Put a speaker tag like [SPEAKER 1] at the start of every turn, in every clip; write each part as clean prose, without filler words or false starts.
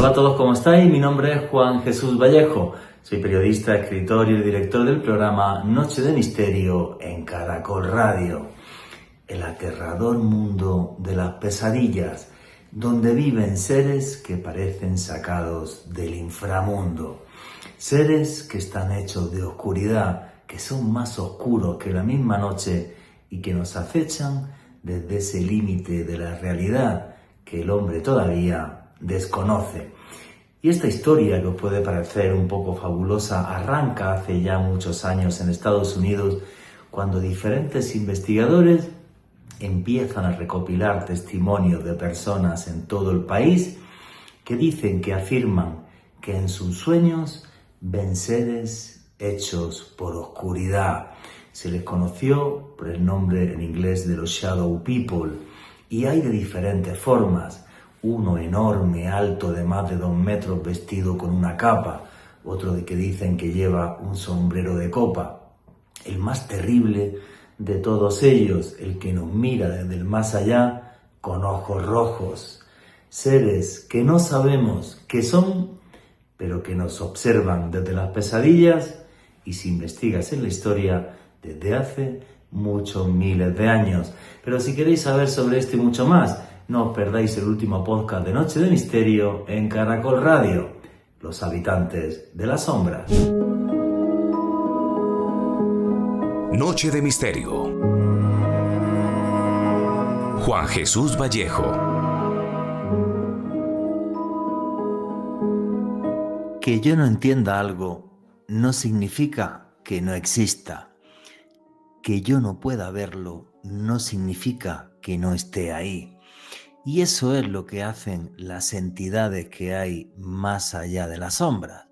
[SPEAKER 1] Hola a todos, ¿cómo estáis? Mi nombre es Juan Jesús Vallejo. Soy periodista, escritor y el director del programa Noche de Misterio en Caracol Radio. El aterrador mundo de las pesadillas, donde viven seres que parecen sacados del inframundo. Seres que están hechos de oscuridad, que son más oscuros que la misma noche y que nos acechan desde ese límite de la realidad que el hombre todavía desconoce. Y esta historia, que os puede parecer un poco fabulosa, arranca hace ya muchos años en Estados Unidos, cuando diferentes investigadores empiezan a recopilar testimonios de personas en todo el país que dicen, que afirman que en sus sueños ven seres hechos por oscuridad. Se les conoció por el nombre en inglés de los Shadow People, y hay de diferentes formas. Uno enorme, alto, de más de 2 metros, vestido con una capa. Otro de que dicen que lleva un sombrero de copa. El más terrible de todos ellos, el que nos mira desde el más allá con ojos rojos. Seres que no sabemos qué son, pero que nos observan desde las pesadillas y si investigas en la historia desde hace muchos miles de años. Pero si queréis saber sobre esto y mucho más, no os perdáis el último podcast de Noche de Misterio en Caracol Radio, los habitantes de las sombras.
[SPEAKER 2] Noche de Misterio. Juan Jesús Vallejo.
[SPEAKER 1] Que yo no entienda algo no significa que no exista. Que yo no pueda verlo no significa que no esté ahí. Y eso es lo que hacen las entidades que hay más allá de las sombras,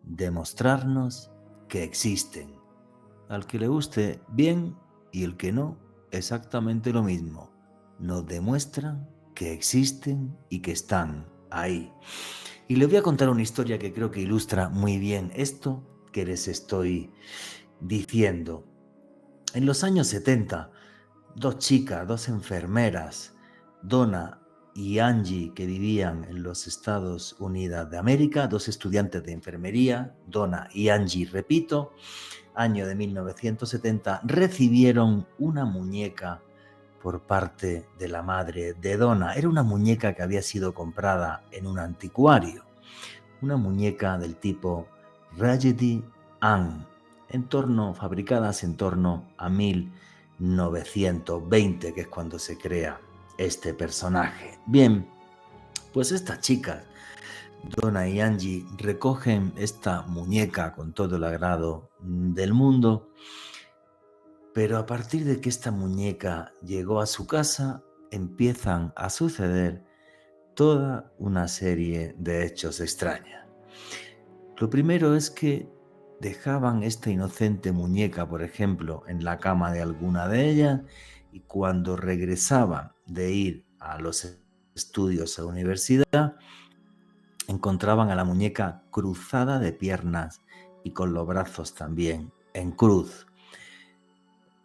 [SPEAKER 1] demostrarnos que existen. Al que le guste, bien, y el que no, exactamente lo mismo. Nos demuestran que existen y que están ahí. Y les voy a contar una historia que creo que ilustra muy bien esto que les estoy diciendo. En los años 70, 2 chicas, 2 enfermeras, Donna y Angie, que vivían en los Estados Unidos de América, 2 estudiantes de enfermería, Donna y Angie, repito, año de 1970, recibieron una muñeca por parte de la madre de Donna. Era una muñeca que había sido comprada en un anticuario, una muñeca del tipo Raggedy Ann, fabricadas en torno a 1920, que es cuando se crea este personaje. Bien, pues estas chicas, Donna y Angie, recogen esta muñeca con todo el agrado del mundo, pero a partir de que esta muñeca llegó a su casa, empiezan a suceder toda una serie de hechos extraños. Lo primero es que dejaban esta inocente muñeca, por ejemplo, en la cama de alguna de ellas, y cuando regresaban de ir a los estudios a la universidad, encontraban a la muñeca cruzada de piernas y con los brazos también en cruz.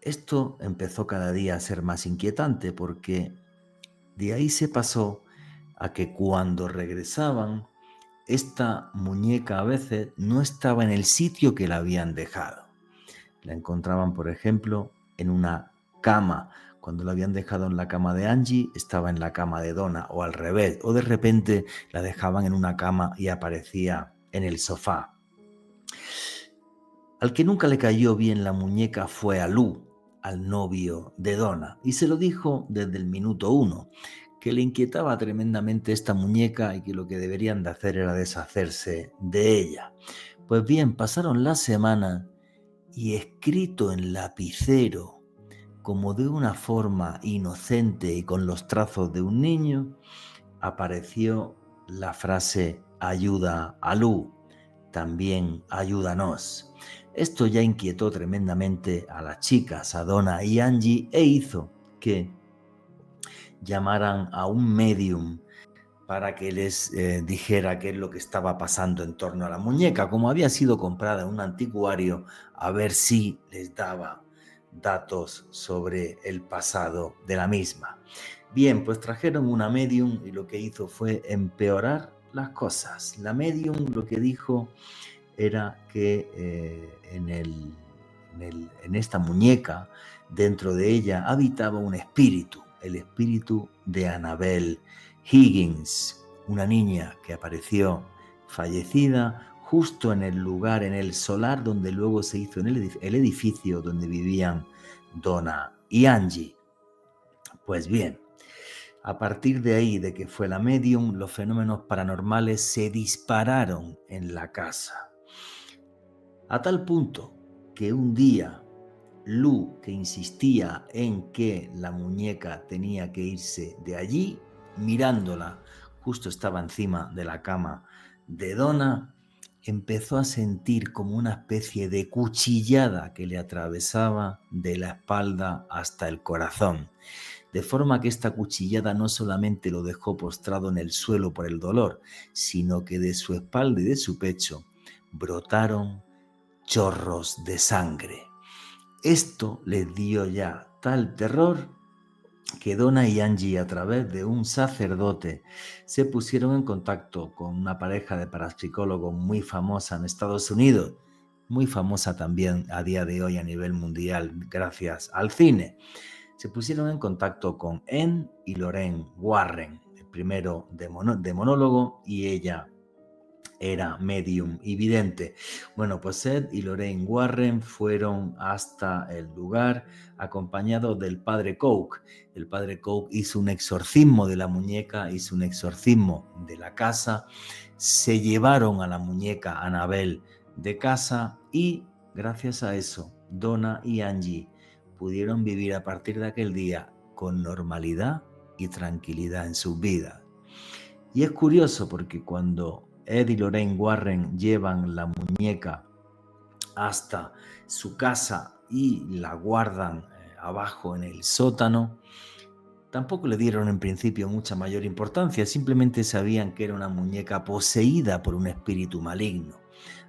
[SPEAKER 1] Esto empezó cada día a ser más inquietante, porque de ahí se pasó a que cuando regresaban, esta muñeca a veces no estaba en el sitio que la habían dejado. La encontraban, por ejemplo, en una cama. Cuando la habían dejado en la cama de Angie, estaba en la cama de Donna, o al revés. O de repente la dejaban en una cama y aparecía en el sofá. Al que nunca le cayó bien la muñeca fue a Lou, al novio de Donna, y se lo dijo desde el minuto 1, que le inquietaba tremendamente esta muñeca y que lo que deberían de hacer era deshacerse de ella. Pues bien, pasaron las semanas y escrito en lapicero, como de una forma inocente y con los trazos de un niño, apareció la frase «Ayuda a Lou, también ayúdanos». Esto ya inquietó tremendamente a las chicas, a Donna y Angie, e hizo que llamaran a un medium para que les dijera qué es lo que estaba pasando en torno a la muñeca. Como había sido comprada en un anticuario, a ver si les daba datos sobre el pasado de la misma. Bien, pues trajeron una medium y lo que hizo fue empeorar las cosas. La medium lo que dijo era que en esta muñeca, dentro de ella, habitaba un espíritu, el espíritu de Annabel Higgins, una niña que apareció fallecida justo en el lugar, en el solar donde luego se hizo el edificio donde vivían Donna y Angie. Pues bien, a partir de ahí, de que fue la medium, los fenómenos paranormales se dispararon en la casa. A tal punto que un día Lou, que insistía en que la muñeca tenía que irse de allí, mirándola, justo estaba encima de la cama de Donna, empezó a sentir como una especie de cuchillada que le atravesaba de la espalda hasta el corazón, de forma que esta cuchillada no solamente lo dejó postrado en el suelo por el dolor, sino que de su espalda y de su pecho brotaron chorros de sangre. Esto les dio ya tal terror que Donna y Angie, a través de un sacerdote, se pusieron en contacto con una pareja de parapsicólogos muy famosa en Estados Unidos, muy famosa también a día de hoy a nivel mundial gracias al cine. Se pusieron en contacto con Ed y Lorraine Warren, el primero de monólogo y ella era medium y vidente. Bueno, pues Ed y Lorraine Warren fueron hasta el lugar acompañados del padre Coke. El padre Coke hizo un exorcismo de la muñeca, hizo un exorcismo de la casa, se llevaron a la muñeca Annabel de casa y gracias a eso Donna y Angie pudieron vivir a partir de aquel día con normalidad y tranquilidad en sus vidas. Y es curioso porque cuando Ed y Lorraine Warren llevan la muñeca hasta su casa y la guardan abajo en el sótano, tampoco le dieron en principio mucha mayor importancia, simplemente sabían que era una muñeca poseída por un espíritu maligno.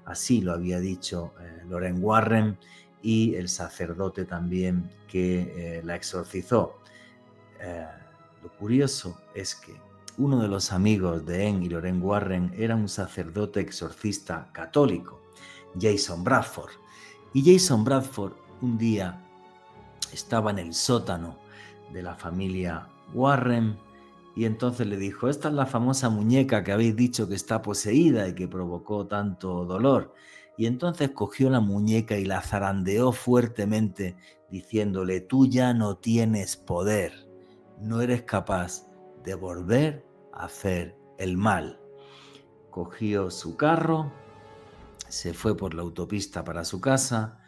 [SPEAKER 1] Así lo había dicho Lorraine Warren y el sacerdote también que la exorcizó. Lo curioso es que uno de los amigos de Ed y Lorraine Warren era un sacerdote exorcista católico, Jason Bradford. Y Jason Bradford un día estaba en el sótano de la familia Warren y entonces le dijo: esta es la famosa muñeca que habéis dicho que está poseída y que provocó tanto dolor. Y entonces cogió la muñeca y la zarandeó fuertemente diciéndole: tú ya no tienes poder, no eres capaz de volver a hacer el mal. Cogió su carro, se fue por la autopista para su casa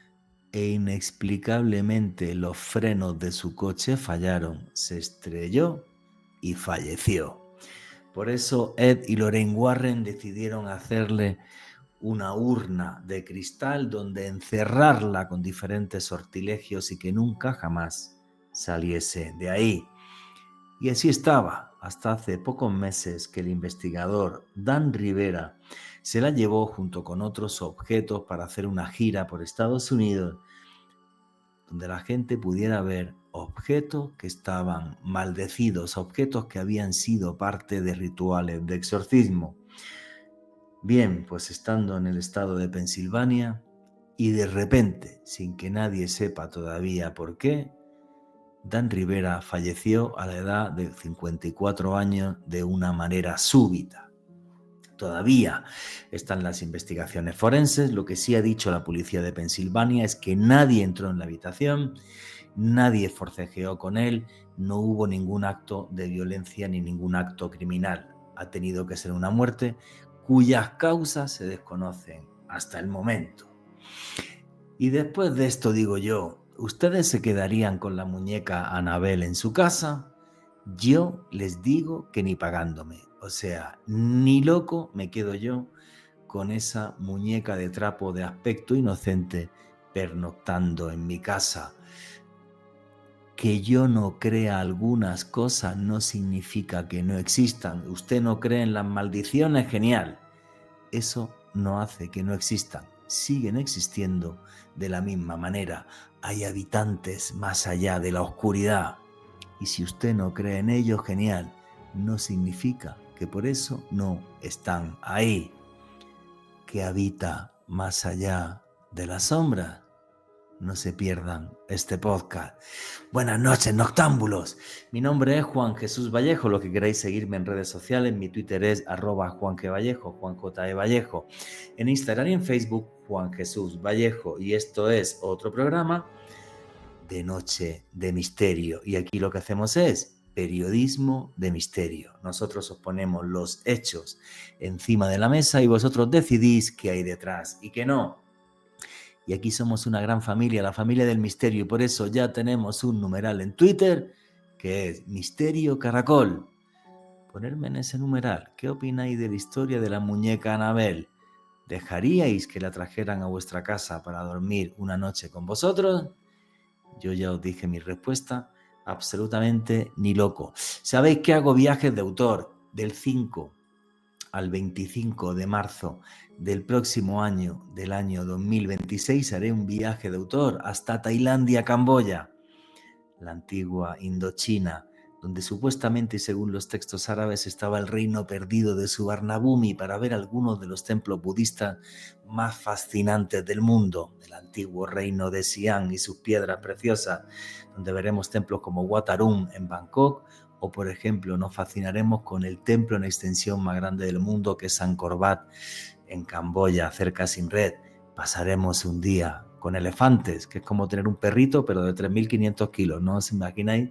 [SPEAKER 1] e inexplicablemente los frenos de su coche fallaron, se estrelló y falleció. Por eso Ed y Lorraine Warren decidieron hacerle una urna de cristal donde encerrarla con diferentes sortilegios y que nunca jamás saliese de ahí. Y así estaba hasta hace pocos meses que el investigador Dan Rivera se la llevó junto con otros objetos para hacer una gira por Estados Unidos donde la gente pudiera ver objetos que estaban maldecidos, objetos que habían sido parte de rituales de exorcismo. Bien, pues estando en el estado de Pensilvania y de repente, sin que nadie sepa todavía por qué, Dan Rivera falleció a la edad de 54 años de una manera súbita. Todavía están las investigaciones forenses. Lo que sí ha dicho la policía de Pensilvania es que nadie entró en la habitación, nadie forcejeó con él, no hubo ningún acto de violencia ni ningún acto criminal. Ha tenido que ser una muerte cuyas causas se desconocen hasta el momento. Y después de esto digo yo, ¿ustedes se quedarían con la muñeca Annabel en su casa? Yo les digo que ni pagándome. O sea, ni loco me quedo yo con esa muñeca de trapo de aspecto inocente pernoctando en mi casa. Que yo no crea algunas cosas no significa que no existan. Usted no cree en las maldiciones, genial. Eso no hace que no existan. Siguen existiendo de la misma manera. Hay habitantes más allá de la oscuridad. Y si usted no cree en ello, genial. No significa que por eso no están ahí. ¿Qué habita más allá de las sombras? No se pierdan este podcast. Buenas noches, noctámbulos. Mi nombre es Juan Jesús Vallejo. Lo que queráis seguirme en redes sociales, mi Twitter es @JuanQVallejo, Juan J. E. Vallejo. En Instagram y en Facebook, Juan Jesús Vallejo. Y esto es otro programa de Noche de Misterio. Y aquí lo que hacemos es periodismo de misterio. Nosotros os ponemos los hechos encima de la mesa y vosotros decidís qué hay detrás y qué no. Y aquí somos una gran familia, la familia del misterio, y por eso ya tenemos un numeral en Twitter que es Misterio Caracol. Ponerme en ese numeral. ¿Qué opináis de la historia de la muñeca Anabel? ¿Dejaríais que la trajeran a vuestra casa para dormir una noche con vosotros? Yo ya os dije mi respuesta, absolutamente ni loco. ¿Sabéis que hago viajes de autor? Del 5 al 25 de marzo del próximo año, del año 2026, haré un viaje de autor hasta Tailandia, Camboya, la antigua Indochina, donde supuestamente y según los textos árabes estaba el reino perdido de Suvarnabhumi, para ver algunos de los templos budistas más fascinantes del mundo, el antiguo reino de Siam y sus piedras preciosas, donde veremos templos como Wat Arun en Bangkok, o por ejemplo nos fascinaremos con el templo en extensión más grande del mundo, que es Angkor Wat en Camboya, cerca de Siem Reap. Pasaremos un día con elefantes, que es como tener un perrito pero de 3.500 kilos. No os imagináis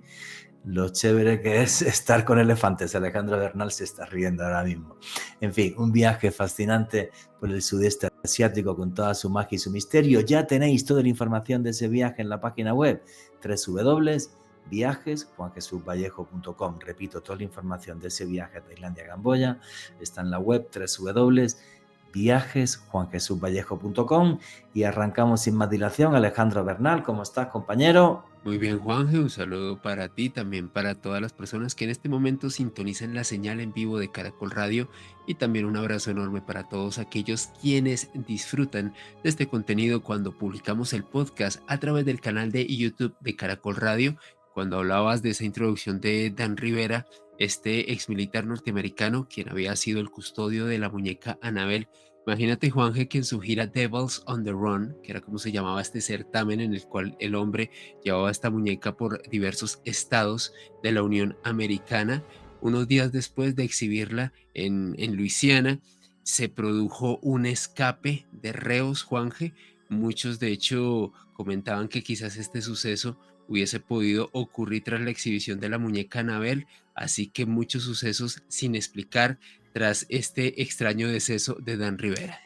[SPEAKER 1] lo chévere que es estar con elefantes. Alejandro Bernal se está riendo ahora mismo. En fin, un viaje fascinante por el sudeste asiático con toda su magia y su misterio. Ya tenéis toda la información de ese viaje en la página web www.viajesjuanjesusvallejo.com. Repito, toda la información de ese viaje a Tailandia, Camboya está en la web www.viajesjuanjesusvallejo.com. Y arrancamos sin más dilación. Alejandro Bernal, ¿cómo estás, compañero?
[SPEAKER 3] Muy bien, Juanje, un saludo para ti, también para todas las personas que en este momento sintonizan la señal en vivo de Caracol Radio, y también un abrazo enorme para todos aquellos quienes disfrutan de este contenido cuando publicamos el podcast a través del canal de YouTube de Caracol Radio. Cuando hablabas de esa introducción de Dan Rivera, este ex militar norteamericano, quien había sido el custodio de la muñeca Anabel, imagínate, Juanje, que en su gira Devils on the Run, que era como se llamaba este certamen en el cual el hombre llevaba esta muñeca por diversos estados de la Unión Americana, unos días después de exhibirla en Luisiana, se produjo un escape de reos, Juanje. Muchos, de hecho, comentaban que quizás este suceso hubiese podido ocurrir tras la exhibición de la muñeca Anabel, así que muchos sucesos sin explicar tras este extraño deceso de Dan Rivera.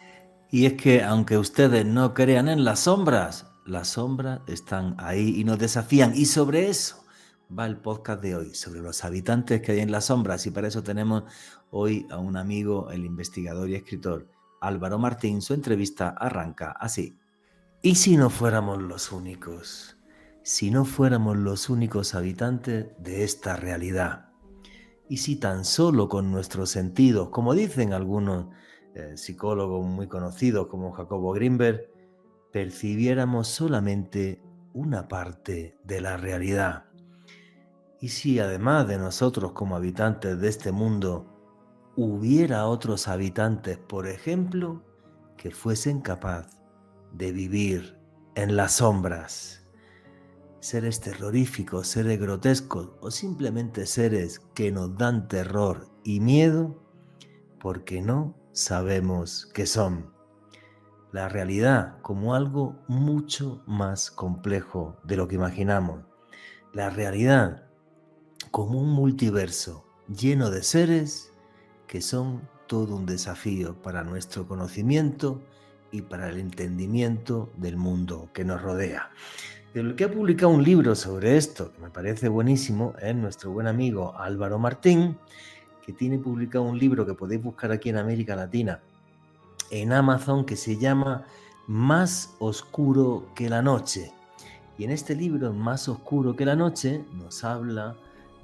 [SPEAKER 1] Y es que aunque ustedes no crean en las sombras están ahí y nos desafían. Y sobre eso va el podcast de hoy, sobre los habitantes que hay en las sombras. Y para eso tenemos hoy a un amigo, el investigador y escritor Álvaro Martín. Su entrevista arranca así. ¿Y si no fuéramos los únicos? Si no fuéramos los únicos habitantes de esta realidad. Y si tan solo con nuestros sentidos, como dicen algunos psicólogos muy conocidos como Jacobo Greenberg, percibiéramos solamente una parte de la realidad. Y si además de nosotros como habitantes de este mundo, hubiera otros habitantes, por ejemplo, que fuesen capaces de vivir en las sombras. Seres terroríficos, seres grotescos o simplemente seres que nos dan terror y miedo porque no sabemos qué son. La realidad como algo mucho más complejo de lo que imaginamos. La realidad como un multiverso lleno de seres que son todo un desafío para nuestro conocimiento y para el entendimiento del mundo que nos rodea. El que ha publicado un libro sobre esto, que me parece buenísimo, es nuestro buen amigo Álvaro Martín, que tiene publicado un libro que podéis buscar aquí en América Latina, en Amazon, que se llama Más oscuro que la noche. Y en este libro, Más oscuro que la noche, nos habla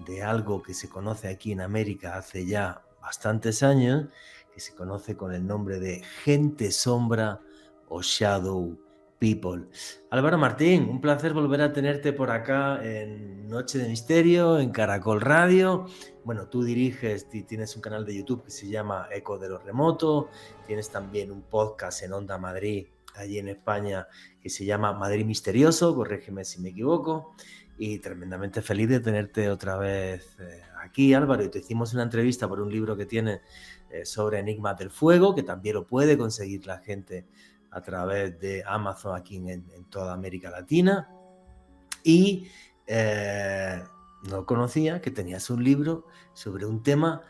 [SPEAKER 1] de algo que se conoce aquí en América hace ya bastantes años, que se conoce con el nombre de gente sombra o shadow people. Álvaro Martín, un placer volver a tenerte por acá en Noche de Misterio, en Caracol Radio. Bueno, tú diriges y tienes un canal de YouTube que se llama Eco de lo Remoto, tienes también un podcast en Onda Madrid, allí en España, que se llama Madrid Misterioso, corrígeme si me equivoco, y tremendamente feliz de tenerte otra vez aquí, Álvaro. Y te hicimos una entrevista por un libro que tienes sobre Enigmas del Fuego, que también lo puede conseguir la gente a través de Amazon aquí en toda América Latina. Y no conocía que tenías un libro sobre un tema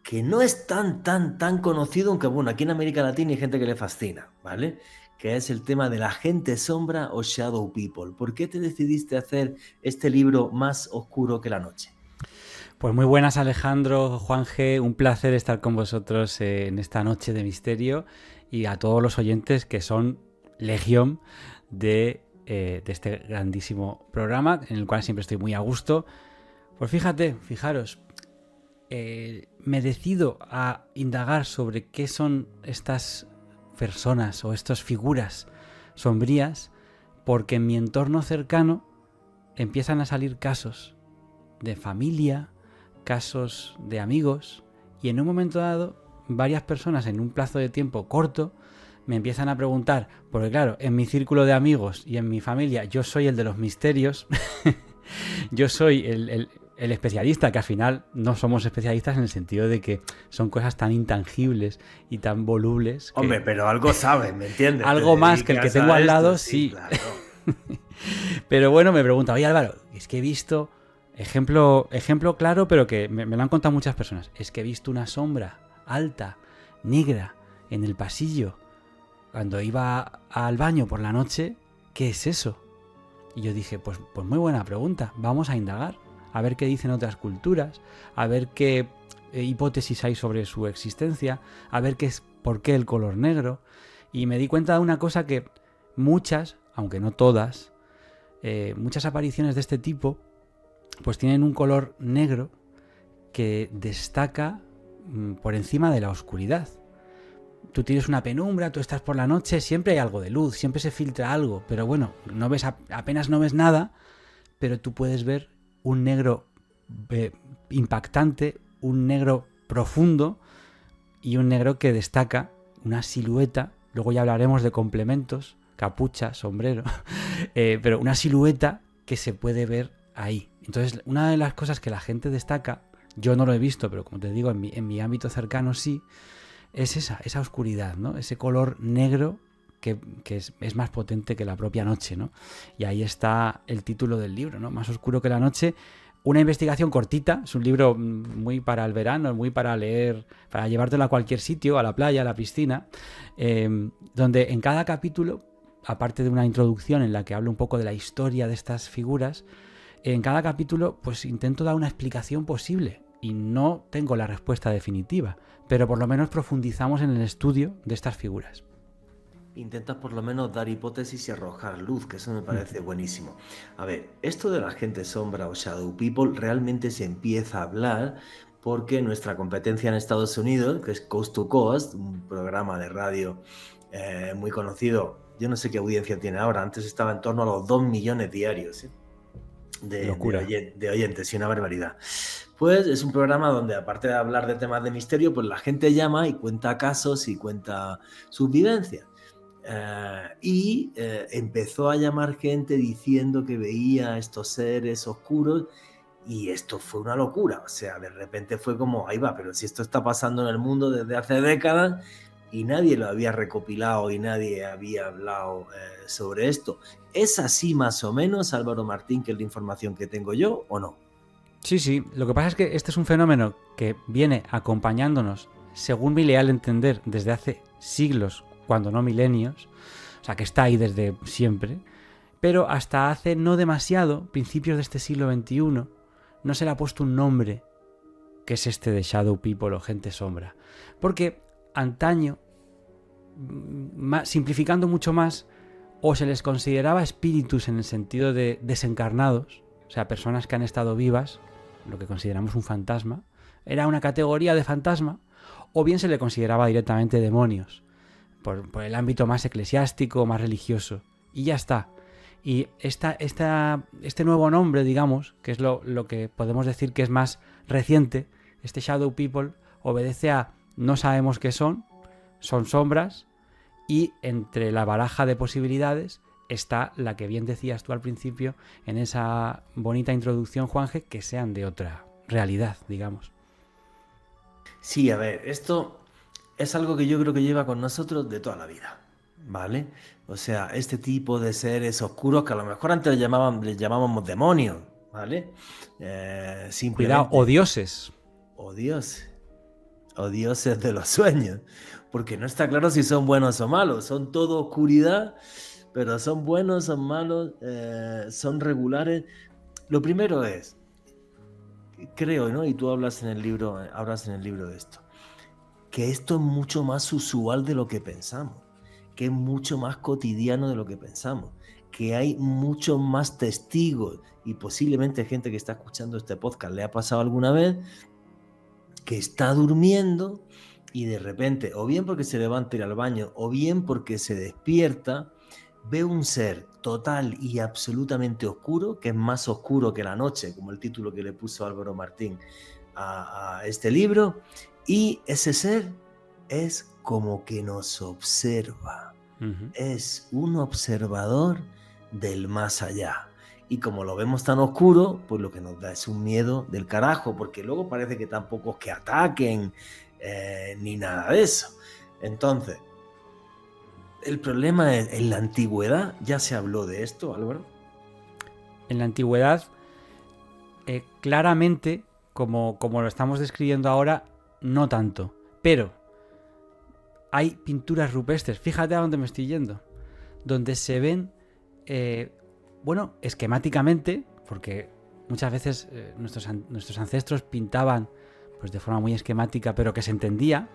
[SPEAKER 1] que no es tan conocido, aunque bueno, aquí en América Latina hay gente que le fascina, ¿vale? Que es el tema de la gente sombra o shadow people. ¿Por qué te decidiste hacer este libro más oscuro que la noche?
[SPEAKER 4] Pues muy buenas, Alejandro, Juan G. Un placer estar con vosotros en esta noche de misterio, y a todos los oyentes que son legión de este grandísimo programa, en el cual siempre estoy muy a gusto. Pues fijaros, me decido a indagar sobre qué son estas personas o estas figuras sombrías, porque en mi entorno cercano empiezan a salir casos de familia, casos de amigos, y en un momento dado varias personas en un plazo de tiempo corto me empiezan a preguntar, porque claro, en mi círculo de amigos y en mi familia yo soy el de los misterios, yo soy el especialista, que al final no somos especialistas en el sentido de que son cosas tan intangibles y tan volubles.
[SPEAKER 1] Hombre, pero algo sabes, ¿me entiendes?
[SPEAKER 4] Algo más que el que tengo al lado, sí.
[SPEAKER 1] Claro.
[SPEAKER 4] Pero bueno, me pregunta, oye Álvaro, es que he visto, ejemplo claro, pero que me lo han contado muchas personas, es que he visto una sombra alta, negra, en el pasillo, cuando iba al baño por la noche. ¿Qué es eso? Y yo dije, pues muy buena pregunta, vamos a indagar, a ver qué dicen otras culturas, a ver qué hipótesis hay sobre su existencia, a ver por qué el color negro. Y me di cuenta de una cosa, que muchas, aunque no todas, muchas apariciones de este tipo pues tienen un color negro que destaca por encima de la oscuridad. Tú tienes una penumbra, tú estás por la noche, siempre hay algo de luz, siempre se filtra algo, pero bueno, apenas no ves nada, pero tú puedes ver un negro impactante, un negro profundo y un negro que destaca una silueta. Luego ya hablaremos de complementos, capucha, sombrero, pero una silueta que se puede ver ahí. Entonces, una de las cosas que la gente destaca, yo no lo he visto, pero como te digo, en mi ámbito cercano sí, es esa oscuridad, ¿no? Ese color negro que es más potente que la propia noche, ¿no? Y ahí está el título del libro, ¿no? Más oscuro que la noche. Una investigación cortita, es un libro muy para el verano, muy para leer, para llevártelo a cualquier sitio, a la playa, a la piscina, donde en cada capítulo, aparte de una introducción en la que hablo un poco de la historia de estas figuras, en cada capítulo pues intento dar una explicación posible, y no tengo la respuesta definitiva, pero por lo menos profundizamos en el estudio de estas figuras.
[SPEAKER 1] Intentas por lo menos dar hipótesis y arrojar luz, que eso me parece buenísimo. A ver, esto de la gente sombra o shadow people realmente se empieza a hablar porque nuestra competencia en Estados Unidos, que es Coast to Coast, un programa de radio muy conocido, yo no sé qué audiencia tiene ahora, antes estaba en torno a los 2 millones diarios de oyentes, y una barbaridad. Pues es un programa donde, aparte de hablar de temas de misterio, pues la gente llama y cuenta casos y cuenta sus vivencias. Empezó a llamar gente diciendo que veía estos seres oscuros, y esto fue una locura. O sea, de repente fue como, ahí va, pero si esto está pasando en el mundo desde hace décadas y nadie lo había recopilado y nadie había hablado sobre esto. ¿Es así más o menos, Álvaro Martín, que es la información que tengo yo, o no?
[SPEAKER 4] Sí, lo que pasa es que este es un fenómeno que viene acompañándonos, según mi leal entender, desde hace siglos, cuando no milenios, o sea que está ahí desde siempre, pero hasta hace no demasiado, principios de este siglo XXI, no se le ha puesto un nombre, que es este de Shadow People o gente sombra, porque antaño, simplificando mucho más, o se les consideraba espíritus en el sentido de desencarnados, o sea, personas que han estado vivas, lo que consideramos un fantasma, era una categoría de fantasma, o bien se le consideraba directamente demonios, por el ámbito más eclesiástico, más religioso, y ya está. Y este nuevo nombre, digamos, que es lo que podemos decir que es más reciente, este Shadow People, obedece a no sabemos qué son sombras, y entre la baraja de posibilidades está la que bien decías tú al principio en esa bonita introducción, Juanje, que sean de otra realidad, digamos.
[SPEAKER 1] Sí, a ver, esto es algo que yo creo que lleva con nosotros de toda la vida, ¿vale? O sea, este tipo de seres oscuros que a lo mejor antes les llamábamos demonios, ¿vale? Simplemente...
[SPEAKER 4] Cuidado, o dioses.
[SPEAKER 1] O dioses. O dioses de los sueños. Porque no está claro si son buenos o malos. Son todo oscuridad, pero son buenos, son malos, son regulares. Lo primero es, creo, ¿no? Y tú hablas en el libro de esto, que esto es mucho más usual de lo que pensamos, que es mucho más cotidiano de lo que pensamos, que hay muchos más testigos, y posiblemente gente que está escuchando este podcast le ha pasado alguna vez, que está durmiendo y de repente, o bien porque se levanta a ir al baño, o bien porque se despierta, ve un ser total y absolutamente oscuro, que es más oscuro que la noche, como el título que le puso Álvaro Martín a este libro, y ese ser es como que nos observa. Es un observador del más allá. Y como lo vemos tan oscuro, pues lo que nos da es un miedo del carajo, porque luego parece que tampoco es que ataquen ni nada de eso. Entonces, el problema es, en la antigüedad ya se habló de esto, Álvaro.
[SPEAKER 4] En la antigüedad, claramente, como lo estamos describiendo ahora, no tanto. Pero hay pinturas rupestres, fíjate a dónde me estoy yendo, donde se ven, esquemáticamente, porque muchas veces nuestros ancestros pintaban pues de forma muy esquemática, pero que se entendía,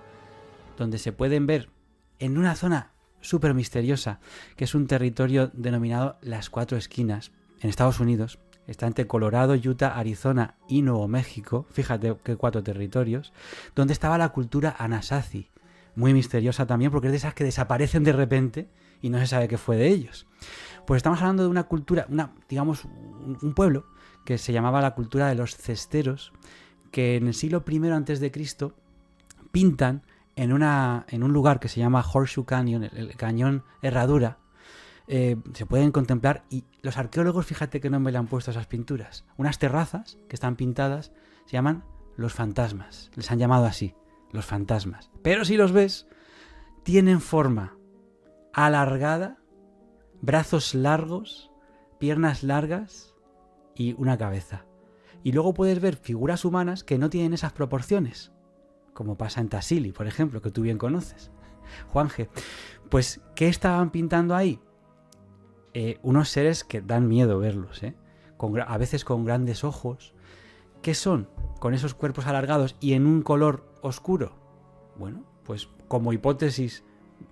[SPEAKER 4] donde se pueden ver en una zona súper misteriosa, que es un territorio denominado Las Cuatro Esquinas, en Estados Unidos. Está entre Colorado, Utah, Arizona y Nuevo México, fíjate qué 4 territorios, donde estaba la cultura Anasazi, muy misteriosa también, porque es de esas que desaparecen de repente y no se sabe qué fue de ellos. Pues estamos hablando de una cultura, un pueblo que se llamaba la cultura de los cesteros, que en el siglo I a.C. pintan en un lugar que se llama Horseshoe Canyon, el cañón Herradura. Se pueden contemplar, y los arqueólogos, fíjate qué nombre le han puesto a esas pinturas. Unas terrazas que están pintadas se llaman los fantasmas, les han llamado así, los fantasmas. Pero si los ves, tienen forma alargada, brazos largos, piernas largas y una cabeza. Y luego puedes ver figuras humanas que no tienen esas proporciones, como pasa en Tassili, por ejemplo, que tú bien conoces, Juanje. Pues, ¿qué estaban pintando ahí? Unos seres que dan miedo verlos, a veces con grandes ojos. ¿Qué son? Con esos cuerpos alargados y en un color oscuro. Bueno, pues como hipótesis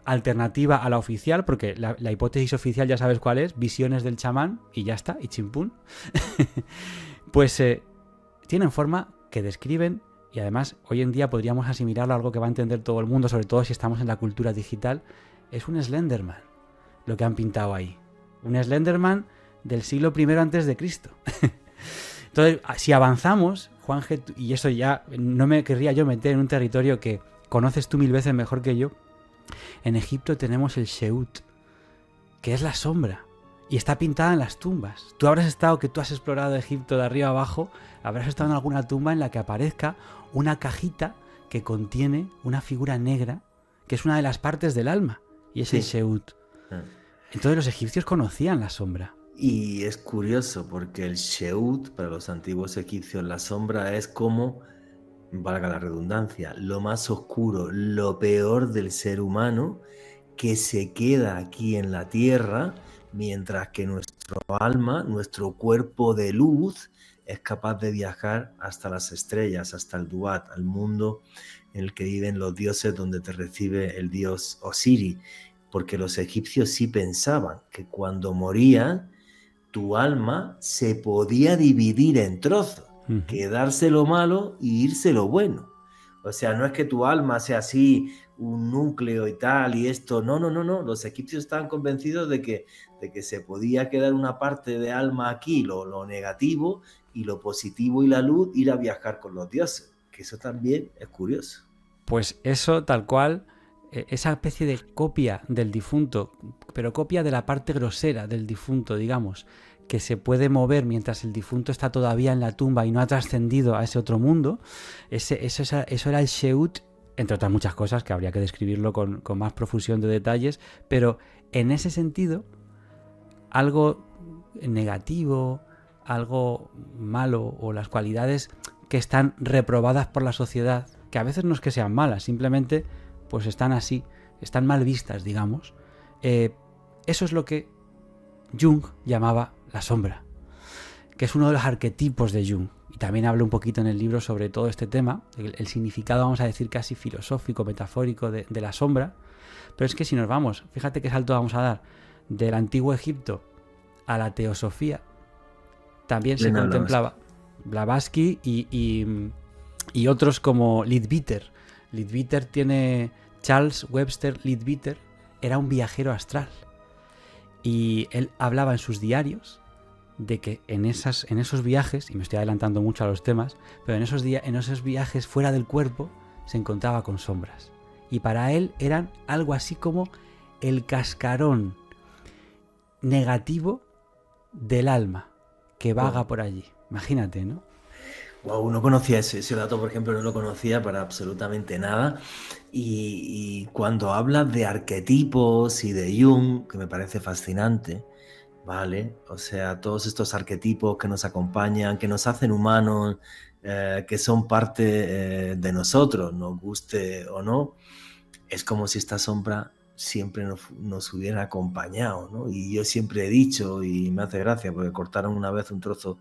[SPEAKER 4] alternativa a la oficial, porque la hipótesis oficial ya sabes cuál es, visiones del chamán y ya está, y chimpún. Pues tienen forma que describen, y además hoy en día podríamos asimilarlo a algo que va a entender todo el mundo, sobre todo si estamos en la cultura digital. Es un Slenderman lo que han pintado ahí. Un Slenderman del siglo I a.C. Entonces, si avanzamos, Juanje, y eso ya no me querría yo meter en un territorio que conoces tú 1000 veces mejor que yo, en Egipto tenemos el Sheut, que es la sombra, y está pintada en las tumbas. Tú has explorado Egipto de arriba a abajo, habrás estado en alguna tumba en la que aparezca una cajita que contiene una figura negra, que es una de las partes del alma, y es el Sheut. Entonces los egipcios conocían la sombra.
[SPEAKER 1] Y es curioso porque el Sheut, para los antiguos egipcios, la sombra es como, valga la redundancia, lo más oscuro, lo peor del ser humano, que se queda aquí en la tierra, mientras que nuestro alma, nuestro cuerpo de luz, es capaz de viajar hasta las estrellas, hasta el Duat, al mundo en el que viven los dioses, donde te recibe el dios Osiris. Porque los egipcios sí pensaban que cuando morían, tu alma se podía dividir en trozos, quedarse lo malo y irse lo bueno. O sea, no es que tu alma sea así, un núcleo y tal, y esto. No. Los egipcios estaban convencidos de que se podía quedar una parte de alma aquí, lo negativo, y lo positivo y la luz, ir a viajar con los dioses. Que eso también es curioso.
[SPEAKER 4] Pues eso, tal cual, esa especie de copia del difunto, pero copia de la parte grosera del difunto, digamos, que se puede mover mientras el difunto está todavía en la tumba y no ha trascendido a ese otro mundo. Eso era el Sheut, entre otras muchas cosas que habría que describirlo con más profusión de detalles, pero en ese sentido, algo negativo, algo malo, o las cualidades que están reprobadas por la sociedad, que a veces no es que sean malas, simplemente pues están así, están mal vistas, digamos. Eso es lo que Jung llamaba la sombra, que es uno de los arquetipos de Jung. Y también hablo un poquito en el libro sobre todo este tema, el significado, vamos a decir, casi filosófico, metafórico de la sombra. Pero es que si nos vamos, fíjate qué salto vamos a dar, del antiguo Egipto a la teosofía, también se contemplaba Blavatsky y otros como Leadbeater. Leadbeater tiene... Charles Webster Leadbeater era un viajero astral. Y él hablaba en sus diarios de que en esos viajes, y me estoy adelantando mucho a los temas, pero en esos viajes fuera del cuerpo se encontraba con sombras. Y para él eran algo así como el cascarón negativo del alma que vaga por allí. Imagínate, ¿no?
[SPEAKER 1] Wow, no conocía ese dato, por ejemplo, no lo conocía para absolutamente nada. Y cuando hablas de arquetipos y de Jung, que me parece fascinante, ¿vale? O sea, todos estos arquetipos que nos acompañan, que nos hacen humanos, que son parte de nosotros, nos guste o no, es como si esta sombra siempre nos hubiera acompañado, ¿no? Y yo siempre he dicho, y me hace gracia, porque cortaron una vez un trozo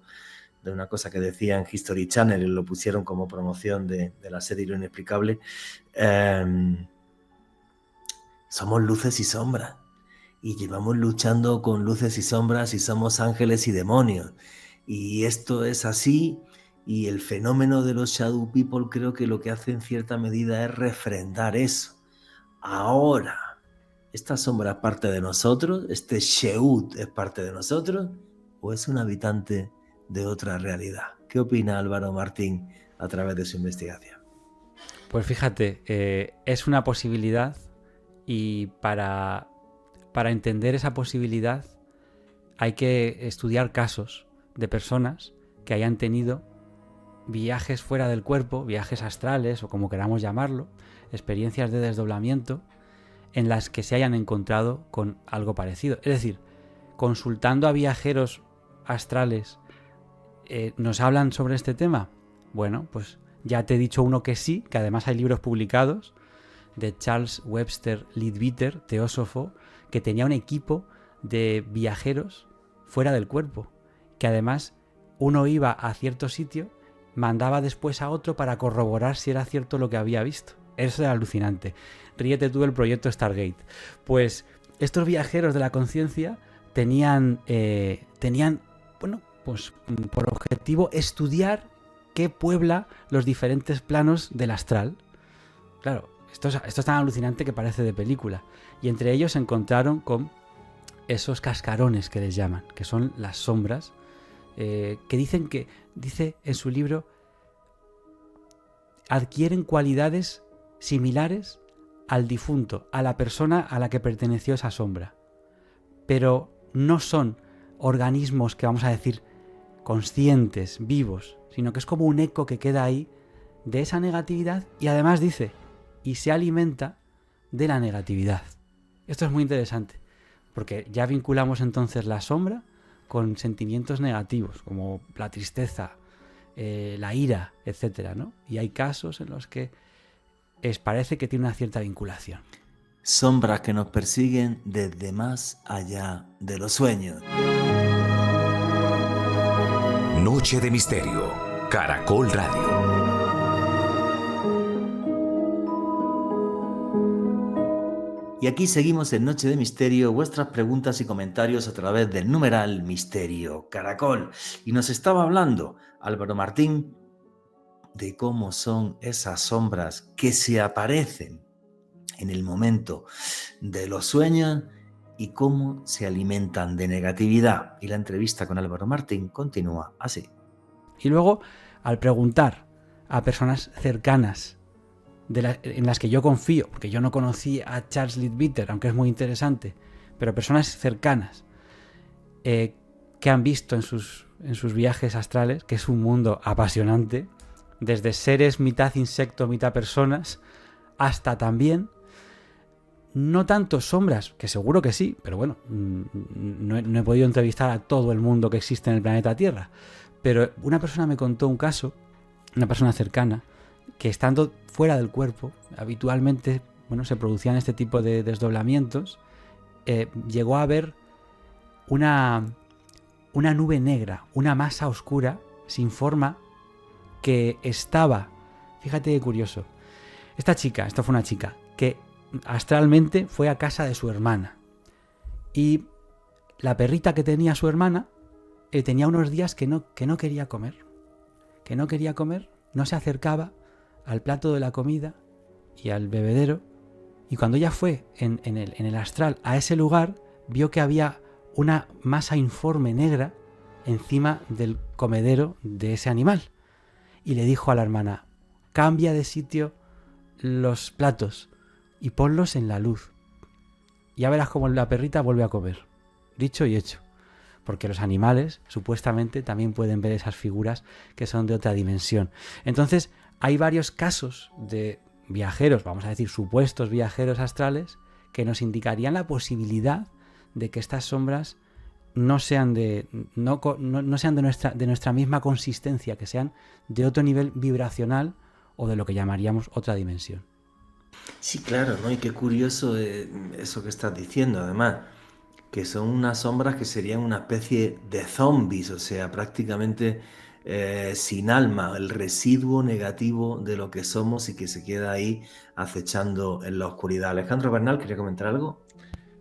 [SPEAKER 1] de una cosa que decía en History Channel y lo pusieron como promoción de la serie Lo Inexplicable. Somos luces y sombras, y llevamos luchando con luces y sombras, y somos ángeles y demonios, y esto es así. Y el fenómeno de los Shadow People creo que lo que hace en cierta medida es refrendar eso. Ahora, ¿esta sombra es parte de nosotros? ¿Este Sheut es parte de nosotros? ¿O es un habitante de otra realidad? ¿Qué opina Álvaro Martín a través de su investigación?
[SPEAKER 4] Pues fíjate, es una posibilidad, y para entender esa posibilidad hay que estudiar casos de personas que hayan tenido viajes fuera del cuerpo, viajes astrales o como queramos llamarlo, experiencias de desdoblamiento en las que se hayan encontrado con algo parecido. Es decir, consultando a viajeros astrales, ¿nos hablan sobre este tema? Bueno, pues ya te he dicho uno que sí, que además hay libros publicados, de Charles Webster Leadbeater, teósofo, que tenía un equipo de viajeros fuera del cuerpo, que además uno iba a cierto sitio, mandaba después a otro para corroborar si era cierto lo que había visto. Eso era alucinante. Ríete tú del proyecto Stargate. Pues estos viajeros de la conciencia tenían, bueno, pues por objetivo estudiar qué puebla los diferentes planos del astral. Claro, esto es tan alucinante que parece de película. Y entre ellos se encontraron con esos cascarones que les llaman, que son las sombras, que dice en su libro, adquieren cualidades similares al difunto, a la persona a la que perteneció esa sombra. Pero no son organismos que vamos a decir conscientes, vivos, sino que es como un eco que queda ahí de esa negatividad, y además dice, y se alimenta de la negatividad. Esto es muy interesante, porque ya vinculamos entonces la sombra con sentimientos negativos, como la tristeza, la ira, etcétera, ¿no? Y hay casos en los que parece que tiene una cierta vinculación.
[SPEAKER 1] Sombras que nos persiguen desde más allá de los sueños.
[SPEAKER 2] Noche de Misterio, Caracol Radio.
[SPEAKER 1] Y aquí seguimos en Noche de Misterio, vuestras preguntas y comentarios a través del numeral Misterio Caracol. Y nos estaba hablando Álvaro Martín de cómo son esas sombras que se aparecen en el momento de los sueños y cómo se alimentan de negatividad. Y la entrevista con Álvaro Martín continúa así.
[SPEAKER 4] Y luego, al preguntar a personas cercanas en las que yo confío, porque yo no conocí a Charles Leadbeater, aunque es muy interesante, pero personas cercanas que han visto en sus viajes astrales, que es un mundo apasionante, desde seres mitad insecto, mitad personas, hasta también, no tanto sombras, que seguro que sí, pero bueno, no he podido entrevistar a todo el mundo que existe en el planeta Tierra, pero una persona me contó un caso, una persona cercana, que estando fuera del cuerpo, habitualmente, bueno, se producían este tipo de desdoblamientos, llegó a ver una nube negra, una masa oscura, sin forma, que estaba, fíjate qué curioso, esta fue una chica, que astralmente fue a casa de su hermana, y la perrita que tenía su hermana tenía unos días que no quería comer, no se acercaba al plato de la comida y al bebedero, y cuando ella fue en el astral a ese lugar, vio que había una masa informe negra encima del comedero de ese animal, y le dijo a la hermana: cambia de sitio los platos y ponlos en la luz, ya verás cómo la perrita vuelve a comer. Dicho y hecho, porque los animales supuestamente también pueden ver esas figuras que son de otra dimensión. Entonces hay varios casos de viajeros, vamos a decir supuestos viajeros astrales, que nos indicarían la posibilidad de que estas sombras no sean de nuestra misma consistencia, que sean de otro nivel vibracional o de lo que llamaríamos otra dimensión.
[SPEAKER 1] Sí, claro, ¿no? Y qué curioso eso que estás diciendo, además, que son unas sombras que serían una especie de zombies, o sea, prácticamente sin alma, el residuo negativo de lo que somos y que se queda ahí acechando en la oscuridad. Alejandro Bernal, ¿quería comentar algo?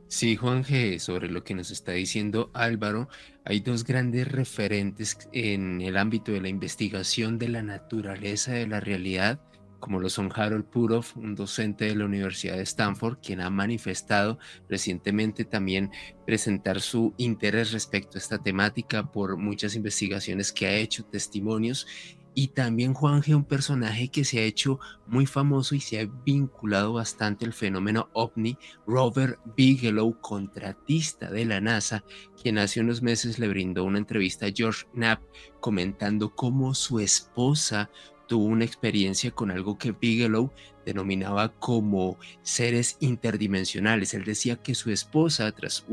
[SPEAKER 3] Sí, Juanje, sobre lo que nos está diciendo Álvaro, hay dos grandes referentes en el ámbito de la investigación de la naturaleza de la realidad, como lo son Harold Puroff, un docente de la Universidad de Stanford, quien ha manifestado recientemente también presentar su interés respecto a esta temática por muchas investigaciones que ha hecho, testimonios, y también Juanje, un personaje que se ha hecho muy famoso y se ha vinculado bastante al fenómeno OVNI, Robert Bigelow, contratista de la NASA, quien hace unos meses le brindó una entrevista a George Knapp comentando cómo su esposa tuvo una experiencia con algo que Bigelow denominaba como seres interdimensionales. Él decía que su esposa, tras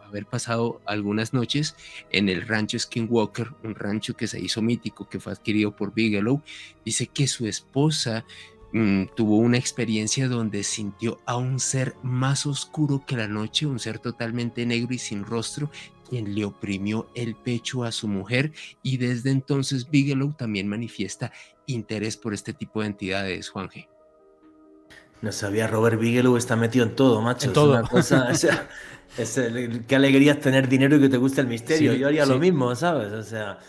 [SPEAKER 3] haber pasado algunas noches en el rancho Skinwalker, un rancho que se hizo mítico, que fue adquirido por Bigelow, dice que su esposa tuvo una experiencia donde sintió a un ser más oscuro que la noche, un ser totalmente negro y sin rostro, quien le oprimió el pecho a su mujer, y desde entonces Bigelow también manifiesta interés por este tipo de entidades, Juanje.
[SPEAKER 1] No sabía, Robert Bigelow está metido en todo, macho.
[SPEAKER 4] En todo.
[SPEAKER 1] Es una cosa, o sea, qué alegría es tener dinero y que te guste el misterio.
[SPEAKER 4] Sí,
[SPEAKER 1] Yo haría
[SPEAKER 4] sí.
[SPEAKER 1] lo mismo, ¿sabes? O sea,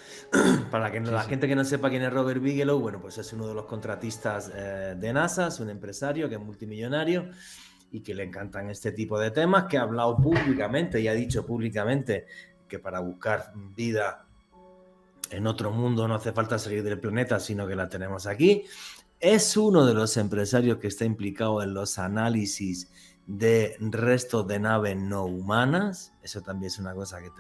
[SPEAKER 1] para que la gente que no sepa quién es Robert Bigelow, bueno, pues es uno de los contratistas de NASA, es un empresario que es multimillonario y que le encantan este tipo de temas, que ha hablado públicamente y ha dicho públicamente que para buscar vida en otro mundo no hace falta salir del planeta, sino que la tenemos aquí. Es uno de los empresarios que está implicado en los análisis de restos de naves no humanas. Eso también es una cosa que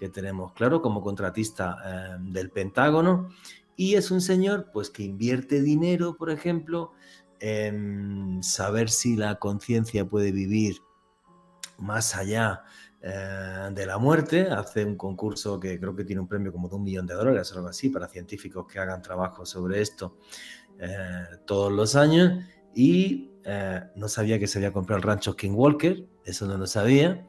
[SPEAKER 1] tenemos claro como contratista del Pentágono. Y es un señor pues, que invierte dinero, por ejemplo, en saber si la conciencia puede vivir más allá de la muerte. Hace un concurso que creo que tiene un premio como de $1 millón o algo así para científicos que hagan trabajo sobre esto todos los años, y no sabía que se había comprado el rancho Skinwalker, eso no lo sabía.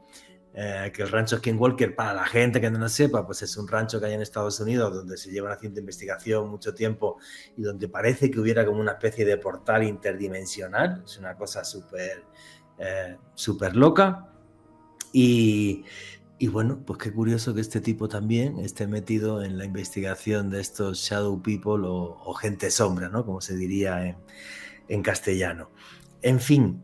[SPEAKER 1] Que el rancho Skinwalker, para la gente que no lo sepa, pues es un rancho que hay en Estados Unidos donde se llevan haciendo investigación mucho tiempo y donde parece que hubiera como una especie de portal interdimensional. Es una cosa súper loca. Y Y bueno, pues qué curioso que este tipo también esté metido en la investigación de estos shadow people o gente sombra, ¿no? Como se diría en castellano. En fin,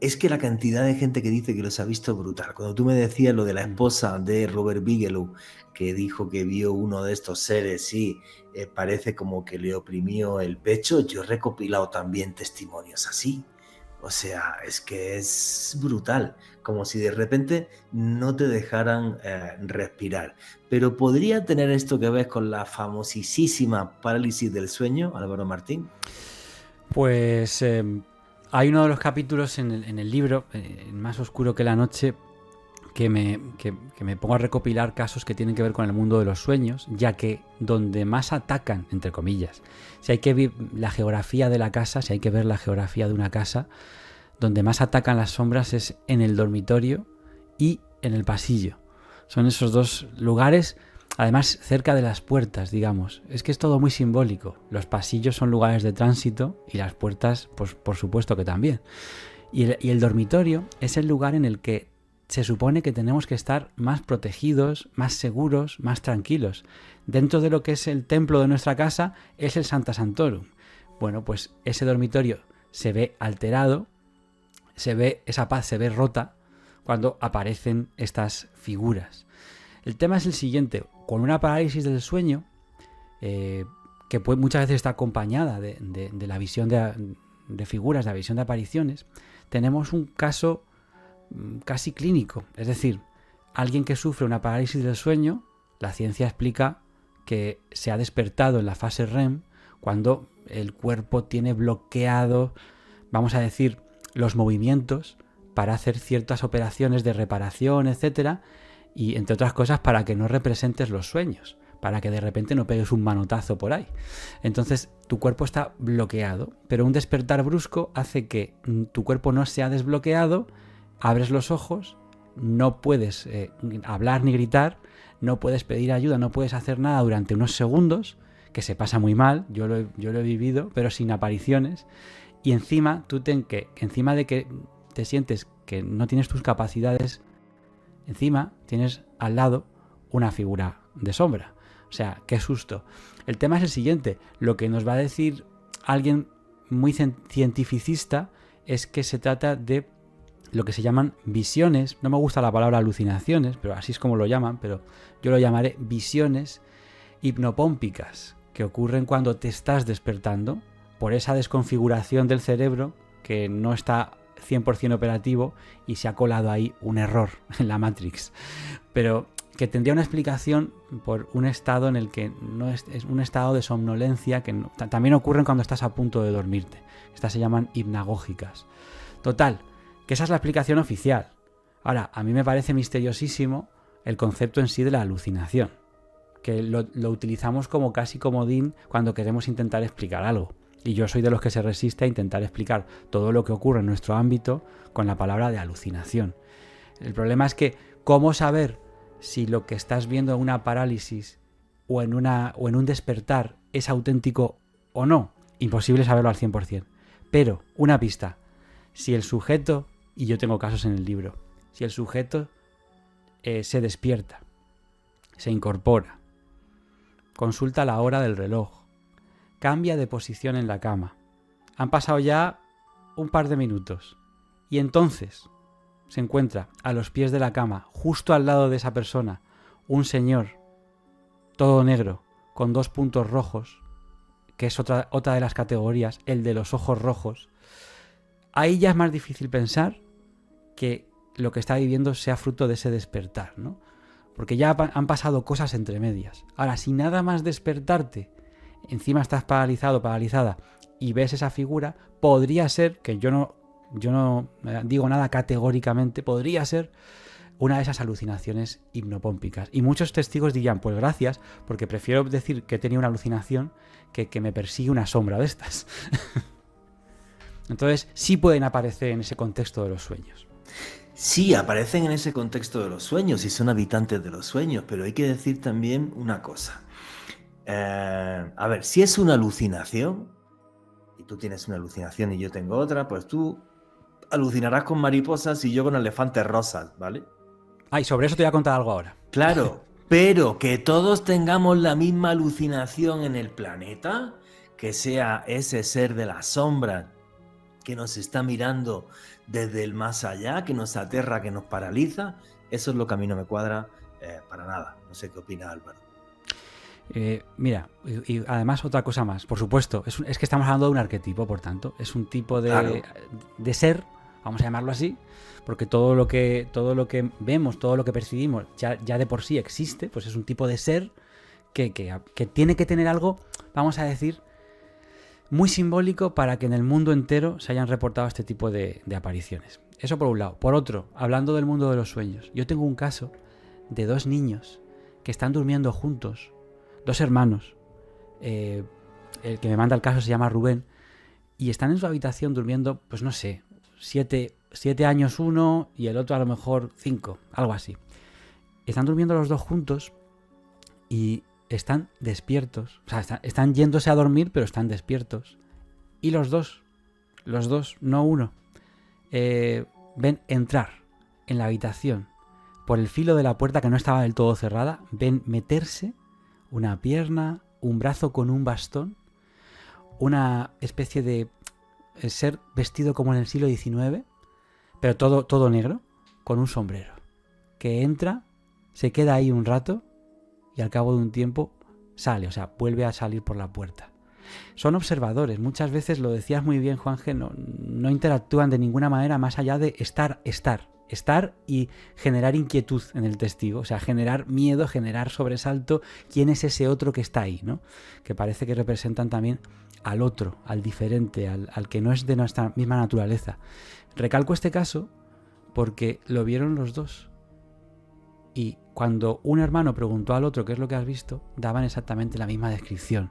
[SPEAKER 1] es que la cantidad de gente que dice que los ha visto brutal. Cuando tú me decías lo de la esposa de Robert Bigelow, que dijo que vio uno de estos seres y parece como que le oprimió el pecho, yo he recopilado también testimonios así. O sea, es que es brutal, como si de repente no te dejaran respirar. Pero ¿podría tener esto que ver con la famosísima parálisis del sueño, Álvaro Martín?
[SPEAKER 4] Pues hay uno de los capítulos en el libro, Más oscuro que la noche, que me pongo a recopilar casos que tienen que ver con el mundo de los sueños, ya que donde más atacan, entre comillas, si hay que ver la geografía de la casa, si hay que ver la geografía de una casa, donde más atacan las sombras es en el dormitorio y en el pasillo. Son esos dos lugares, además cerca de las puertas, digamos. Es que es todo muy simbólico. Los pasillos son lugares de tránsito y las puertas, pues por supuesto que también. Y el dormitorio es el lugar en el que se supone que tenemos que estar más protegidos, más seguros, más tranquilos. Dentro de lo que es el templo de nuestra casa es el Sancta Sanctorum. Bueno, pues ese dormitorio se ve alterado, esa paz se ve rota cuando aparecen estas figuras. El tema es el siguiente: con una parálisis del sueño, que muchas veces está acompañada de la visión de figuras, de la visión de apariciones, tenemos un caso casi clínico. Es decir, alguien que sufre una parálisis del sueño, la ciencia explica que se ha despertado en la fase REM cuando el cuerpo tiene bloqueado, vamos a decir, los movimientos para hacer ciertas operaciones de reparación, etcétera, y entre otras cosas para que no representes los sueños, para que de repente no pegues un manotazo por ahí. Entonces tu cuerpo está bloqueado, pero un despertar brusco hace que tu cuerpo no se ha desbloqueado, abres los ojos, no puedes hablar ni gritar, no puedes pedir ayuda, no puedes hacer nada durante unos segundos, que se pasa muy mal, yo lo he vivido, pero sin apariciones, y encima encima de que te sientes que no tienes tus capacidades, encima tienes al lado una figura de sombra. O sea, qué susto. El tema es el siguiente: lo que nos va a decir alguien muy cientificista es que se trata de lo que se llaman visiones. No me gusta la palabra alucinaciones, pero así es como lo llaman, pero yo lo llamaré visiones hipnopómpicas, que ocurren cuando te estás despertando por esa desconfiguración del cerebro que no está 100% operativo y se ha colado ahí un error en la Matrix. Pero que tendría una explicación por un estado en el que no es un estado de somnolencia que también ocurren cuando estás a punto de dormirte. Estas se llaman hipnagógicas. Total, que esa es la explicación oficial. Ahora, a mí me parece misteriosísimo el concepto en sí de la alucinación, que lo utilizamos como casi comodín cuando queremos intentar explicar algo. Y yo soy de los que se resiste a intentar explicar todo lo que ocurre en nuestro ámbito con la palabra de alucinación. El problema es que, ¿cómo saber si lo que estás viendo en una parálisis o en un despertar es auténtico o no? Imposible saberlo al 100%. Pero, una pista: si el sujeto, y yo tengo casos en el libro, si el sujeto se despierta, se incorpora, consulta la hora del reloj, cambia de posición en la cama, han pasado ya un par de minutos, y entonces se encuentra a los pies de la cama, justo al lado de esa persona, un señor todo negro, con 2 puntos rojos, que es otra de las categorías, el de los ojos rojos. Ahí ya es más difícil pensar que lo que está viviendo sea fruto de ese despertar, ¿no? Porque ya han pasado cosas entre medias. Ahora, si nada más despertarte, encima estás paralizado, paralizada, y ves esa figura, podría ser, que yo no digo nada categóricamente, podría ser una de esas alucinaciones hipnopómpicas. Y muchos testigos dirían, pues gracias, porque prefiero decir que he tenido una alucinación que me persigue una sombra de estas. Entonces, sí pueden aparecer en ese contexto de los sueños.
[SPEAKER 1] Sí, aparecen en ese contexto de los sueños y son habitantes de los sueños, pero hay que decir también una cosa. A ver, si es una alucinación, y tú tienes una alucinación y yo tengo otra, pues tú alucinarás con mariposas y yo con elefantes rosas, ¿vale?
[SPEAKER 4] Ay, sobre eso te voy a contar algo ahora.
[SPEAKER 1] Claro, pero que todos tengamos la misma alucinación en el planeta, que sea ese ser de la sombra que nos está mirando desde el más allá, que nos aterra, que nos paraliza, eso es lo que a mí no me cuadra para nada. No sé qué opina Álvaro.
[SPEAKER 4] Mira, y además otra cosa más, por supuesto, es que estamos hablando de un arquetipo, por tanto, es un tipo de ser, vamos a llamarlo así, porque todo lo que vemos, todo lo que percibimos ya de por sí existe, pues es un tipo de ser que tiene que tener algo, vamos a decir, muy simbólico para que en el mundo entero se hayan reportado este tipo de apariciones. Eso por un lado. Por otro, hablando del mundo de los sueños, yo tengo un caso de 2 niños que están durmiendo juntos, 2 hermanos. El que me manda el caso se llama Rubén, y están en su habitación durmiendo, pues no sé, 7 años uno y el otro a lo mejor 5, algo así. Están durmiendo los 2 juntos y están despiertos, o sea, están yéndose a dormir, pero están despiertos. Y los dos, no uno, ven entrar en la habitación por el filo de la puerta que no estaba del todo cerrada, ven meterse una pierna, un brazo con un bastón, una especie de ser vestido como en el siglo XIX, pero todo negro, con un sombrero, que entra, se queda ahí un rato y al cabo de un tiempo sale, o sea, vuelve a salir por la puerta. Son observadores, muchas veces, lo decías muy bien, Juanje, no interactúan de ninguna manera más allá de estar y generar inquietud en el testigo, o sea, generar miedo, generar sobresalto. ¿Quién es ese otro que está ahí, ¿no? Que parece que representan también al otro, al diferente, al que no es de nuestra misma naturaleza. Recalco este caso porque lo vieron los 2. Y cuando un hermano preguntó al otro qué es lo que has visto, daban exactamente la misma descripción.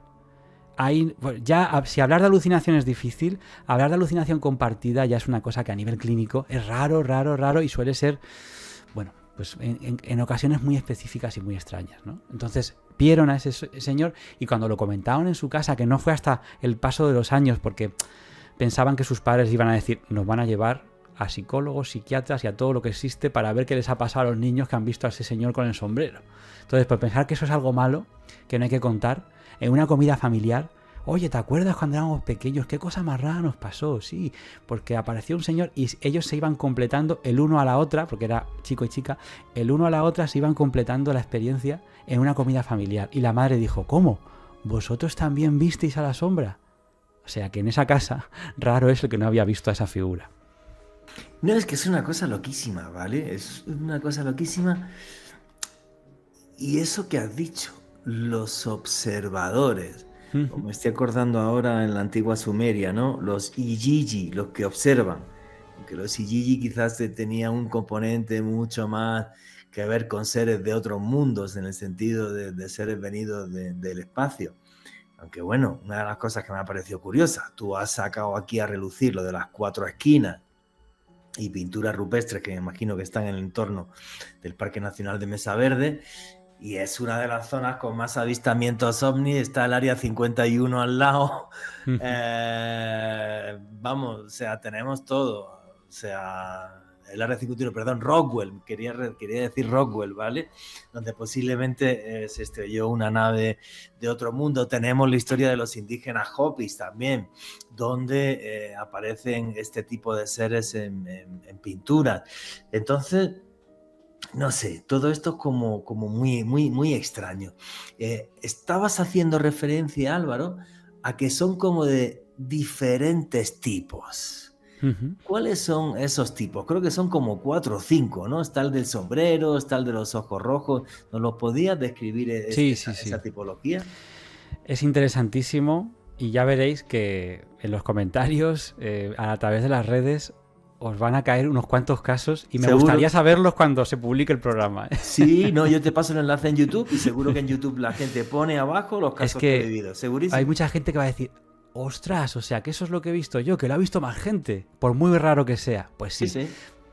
[SPEAKER 4] Ahí, ya, si hablar de alucinación es difícil, hablar de alucinación compartida ya es una cosa que a nivel clínico es raro y suele ser, bueno, pues en ocasiones muy específicas y muy extrañas, ¿no? Entonces vieron a ese señor y cuando lo comentaron en su casa, que no fue hasta el paso de los años porque pensaban que sus padres iban a decir, nos van a llevar a psicólogos, psiquiatras y a todo lo que existe para ver qué les ha pasado a los niños que han visto a ese señor con el sombrero. Entonces, por pensar que eso es algo malo, que no hay que contar, en una comida familiar, oye, ¿te acuerdas cuando éramos pequeños? ¿Qué cosa más rara nos pasó? Sí, porque apareció un señor y ellos se iban completando el uno a la otra, porque era chico y chica, el uno a la otra se iban completando la experiencia en una comida familiar. Y la madre dijo, ¿cómo? ¿Vosotros también visteis a la sombra? O sea que en esa casa, raro es el que no había visto a esa figura.
[SPEAKER 1] No, es que es una cosa loquísima, ¿vale? Es una cosa loquísima. Y eso que has dicho, los observadores, como me estoy acordando ahora en la antigua Sumeria, ¿no? Los Igigi, los que observan. Aunque los Igigi quizás tenían un componente mucho más que ver con seres de otros mundos, en el sentido de seres venidos del espacio. Aunque bueno, una de las cosas que me ha parecido curiosa, tú has sacado aquí a relucir lo de las 4 esquinas y pinturas rupestres que me imagino que están en el entorno del Parque Nacional de Mesa Verde, y es una de las zonas con más avistamientos ovni. Está el área 51 al lado. Vamos, o sea, tenemos todo. O sea, el área 51, perdón, Roswell, quería decir Roswell, ¿vale? Donde posiblemente se estrelló una nave de otro mundo. Tenemos la historia de los indígenas Hopis también, donde aparecen este tipo de seres en pinturas. Entonces, no sé, todo esto es como muy extraño. Estabas haciendo referencia, Álvaro, a que son como de diferentes tipos. ¿Cuáles son esos tipos? Creo que son como 4 o 5, ¿no? Está el del sombrero, está el de los ojos rojos. ¿Nos lo podías describir esa tipología?
[SPEAKER 4] Es interesantísimo y ya veréis que en los comentarios, a través de las redes, os van a caer unos cuantos casos y me gustaría saberlos cuando se publique el programa.
[SPEAKER 1] Sí, no, yo te paso el enlace en YouTube y seguro que en YouTube la gente pone abajo los casos que he vivido, segurísimo.
[SPEAKER 4] Hay mucha gente que va a decir, ostras, o sea, que eso es lo que he visto yo, que lo ha visto más gente, por muy raro que sea. Pues sí.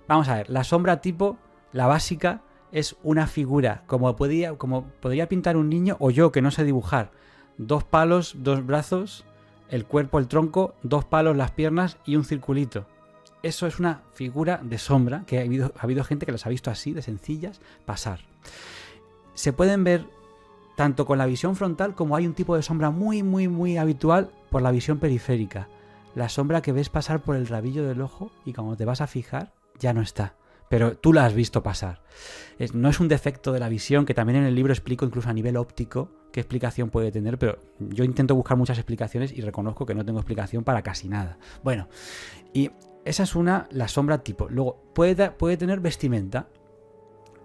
[SPEAKER 4] Vamos a ver, la sombra tipo, la básica, es una figura, como podría pintar un niño o yo que no sé dibujar. 2 palos, 2 brazos, el cuerpo, el tronco, 2 palos, las piernas y un circulito. eso es una figura de sombra que ha habido gente que las ha visto así, de sencillas, pasar. Se pueden ver tanto con la visión frontal como hay un tipo de sombra muy, muy, muy habitual por la visión periférica. La sombra que ves pasar por el rabillo del ojo y cuando te vas a fijar ya no está. Pero tú la has visto pasar. No es un defecto de la visión, que también en el libro explico incluso a nivel óptico qué explicación puede tener, pero yo intento buscar muchas explicaciones y reconozco que no tengo explicación para casi nada. Bueno, y esa es la sombra tipo. Luego, puede tener vestimenta,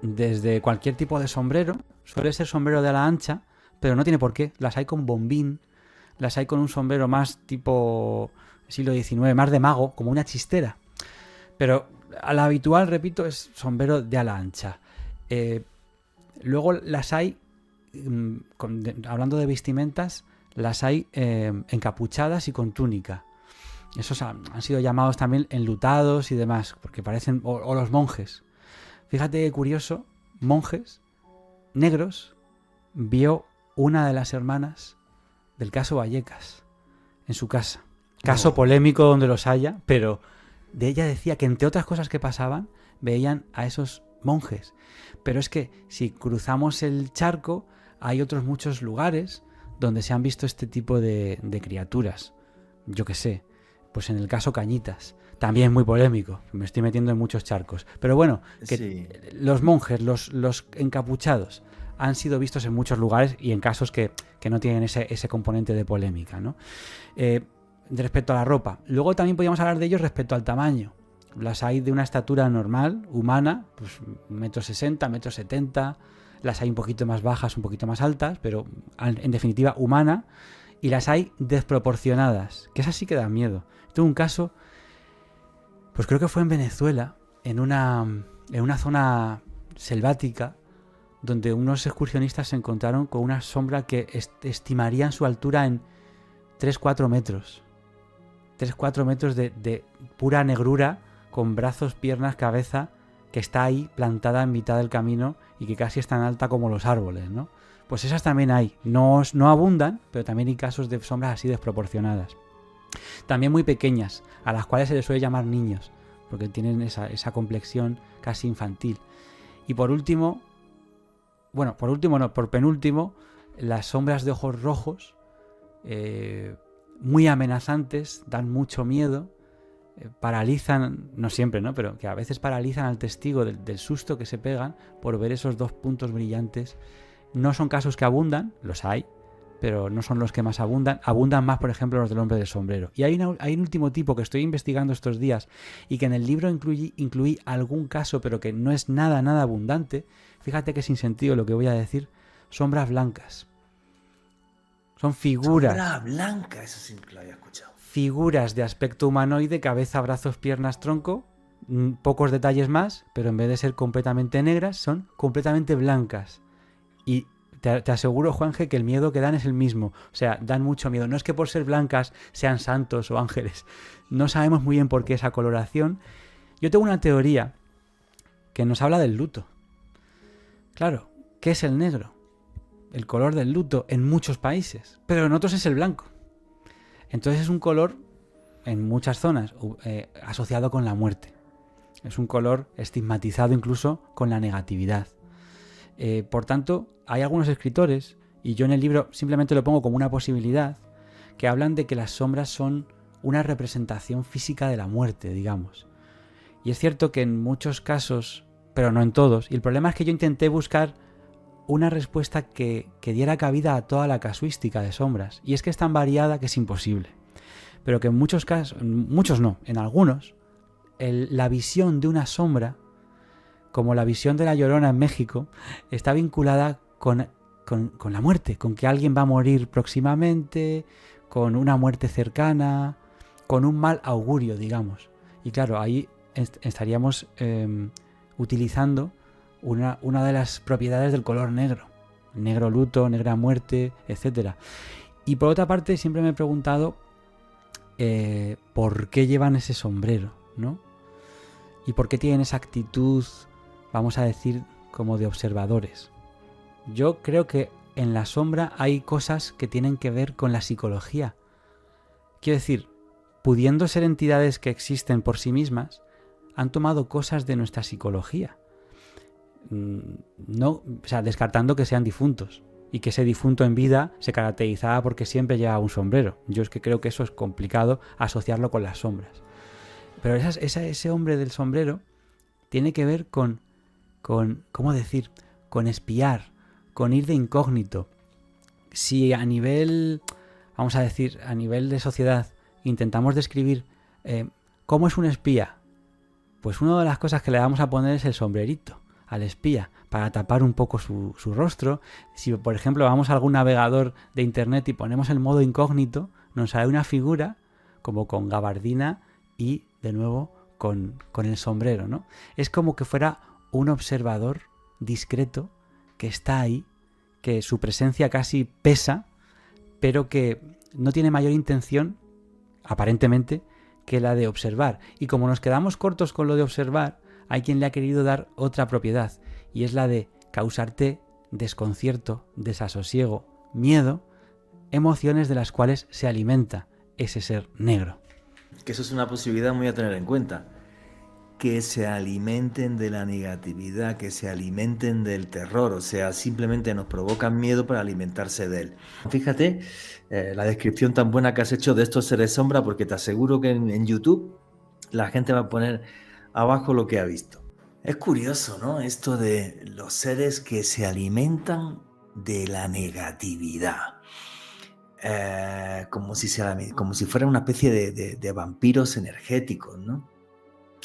[SPEAKER 4] desde cualquier tipo de sombrero. Suele ser sombrero de ala ancha, pero no tiene por qué. Las hay con bombín, las hay con un sombrero más tipo siglo XIX, más de mago, como una chistera. Pero a la habitual, repito, es sombrero de ala ancha. Luego las hay, hablando de vestimentas, las hay encapuchadas y con túnica. Esos han sido llamados también enlutados y demás, porque parecen, o los monjes. Fíjate qué curioso, monjes negros vio una de las hermanas del caso Vallecas en su casa. Caso polémico donde los haya, pero de ella decía que entre otras cosas que pasaban, veían a esos monjes. Pero es que si cruzamos el charco, hay otros muchos lugares donde se han visto este tipo de criaturas. Yo qué sé, pues en el caso Cañitas, también muy polémico, me estoy metiendo en muchos charcos. Pero bueno, que sí, los monjes, los encapuchados, han sido vistos en muchos lugares y en casos que no tienen ese componente de polémica, ¿no? Respecto a la ropa. Luego también podríamos hablar de ellos respecto al tamaño. Las hay de una estatura normal, humana, pues 1,60 m, 1,70 m. Las hay un poquito más bajas, un poquito más altas, pero en definitiva humana. Y las hay desproporcionadas, que esas sí que dan miedo. Tuve un caso, pues creo que fue en Venezuela, en una zona selvática, donde unos excursionistas se encontraron con una sombra que estimarían su altura en 3-4 metros. 3-4 metros de pura negrura, con brazos, piernas, cabeza, que está ahí plantada en mitad del camino y que casi es tan alta como los árboles, ¿no? Pues esas también hay. No abundan, pero también hay casos de sombras así desproporcionadas. También muy pequeñas, a las cuales se les suele llamar niños, porque tienen esa complexión casi infantil. Y por último, por penúltimo, las sombras de ojos rojos, muy amenazantes, dan mucho miedo, paralizan, no siempre, ¿no? Pero que a veces paralizan al testigo del susto que se pegan por ver esos dos puntos brillantes. No son casos que abundan, los hay, pero no son los que más abundan. Abundan más, por ejemplo, los del hombre del sombrero. Y hay un último tipo que estoy investigando estos días y que en el libro incluí algún caso, pero que no es nada abundante. Fíjate que sin sentido lo que voy a decir. Sombras blancas. Son figuras.
[SPEAKER 1] Sombra blanca, eso sí que lo había escuchado.
[SPEAKER 4] Figuras de aspecto humanoide, cabeza, brazos, piernas, tronco, pocos detalles más, pero en vez de ser completamente negras, son completamente blancas. Y te aseguro, Juanje, que el miedo que dan es el mismo. O sea, dan mucho miedo. No es que por ser blancas sean santos o ángeles. No sabemos muy bien por qué esa coloración. Yo tengo una teoría que nos habla del luto. Claro, ¿qué es el negro? El color del luto en muchos países, pero en otros es el blanco. Entonces es un color, en muchas zonas, asociado con la muerte. Es un color estigmatizado incluso con la negatividad. Por tanto, hay algunos escritores, y yo en el libro simplemente lo pongo como una posibilidad, que hablan de que las sombras son una representación física de la muerte, digamos. Y es cierto que en muchos casos, pero no en todos, y el problema es que yo intenté buscar una respuesta que diera cabida a toda la casuística de sombras, y es que es tan variada que es imposible. Pero que en muchos casos, muchos no, en algunos, la visión de una sombra, como la visión de la Llorona en México, está vinculada con la muerte, con que alguien va a morir próximamente, con una muerte cercana, con un mal augurio, digamos. Y claro, ahí estaríamos utilizando una de las propiedades del color negro. Negro luto, negra muerte, etc. Y por otra parte, siempre me he preguntado por qué llevan ese sombrero, ¿no? Y por qué tienen esa actitud, vamos a decir, como de observadores. Yo creo que en la sombra hay cosas que tienen que ver con la psicología. Quiero decir, pudiendo ser entidades que existen por sí mismas, han tomado cosas de nuestra psicología. No, o sea, descartando que sean difuntos y que ese difunto en vida se caracterizaba porque siempre llevaba un sombrero. Yo es que creo que eso es complicado asociarlo con las sombras. Pero ese hombre del sombrero tiene que ver con, ¿cómo decir? Con espiar, con ir de incógnito. Si a nivel, vamos a decir, a nivel de sociedad intentamos describir cómo es un espía, pues una de las cosas que le vamos a poner es el sombrerito al espía, para tapar un poco su rostro. Si, por ejemplo, vamos a algún navegador de internet y ponemos el modo incógnito, nos sale una figura como con gabardina y, de nuevo, con el sombrero, ¿no? Es como que fuera un observador discreto que está ahí, que su presencia casi pesa, pero que no tiene mayor intención, aparentemente, que la de observar. Y como nos quedamos cortos con lo de observar, hay quien le ha querido dar otra propiedad, y es la de causarte desconcierto, desasosiego, miedo, emociones de las cuales se alimenta ese ser negro.
[SPEAKER 1] Que eso es una posibilidad muy a tener en cuenta. Que se alimenten de la negatividad, que se alimenten del terror, o sea, simplemente nos provocan miedo para alimentarse de él. Fíjate la descripción tan buena que has hecho de estos seres sombra, porque te aseguro que en YouTube la gente va a poner abajo lo que ha visto. Es curioso, ¿no? Esto de los seres que se alimentan de la negatividad. Como si fueran una especie de vampiros energéticos, ¿no?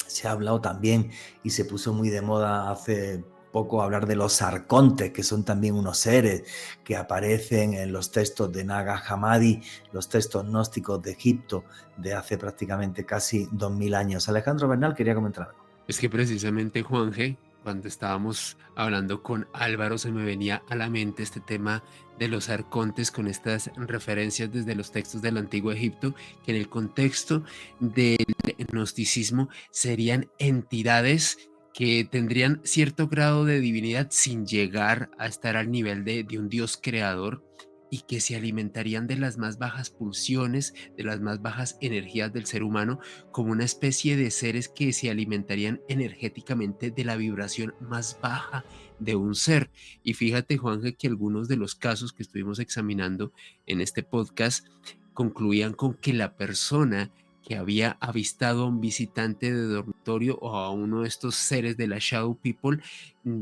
[SPEAKER 1] Se ha hablado también y se puso muy de moda hace poco hablar de los arcontes, que son también unos seres que aparecen en los textos de Nag Hammadi, los textos gnósticos de Egipto de hace prácticamente casi 2000 años. Alejandro Bernal quería comentar algo.
[SPEAKER 3] Es que precisamente, Juanje, cuando estábamos hablando con Álvaro, se me venía a la mente este tema de los arcontes con estas referencias desde los textos del Antiguo Egipto, que en el contexto del gnosticismo serían entidades que tendrían cierto grado de divinidad sin llegar a estar al nivel de un dios creador, y que se alimentarían de las más bajas pulsiones, de las más bajas energías del ser humano, como una especie de seres que se alimentarían energéticamente de la vibración más baja de un ser. Y fíjate, Juanje, que algunos de los casos que estuvimos examinando en este podcast concluían con que la persona que había avistado a un visitante de dormitorio o a uno de estos seres de la Shadow People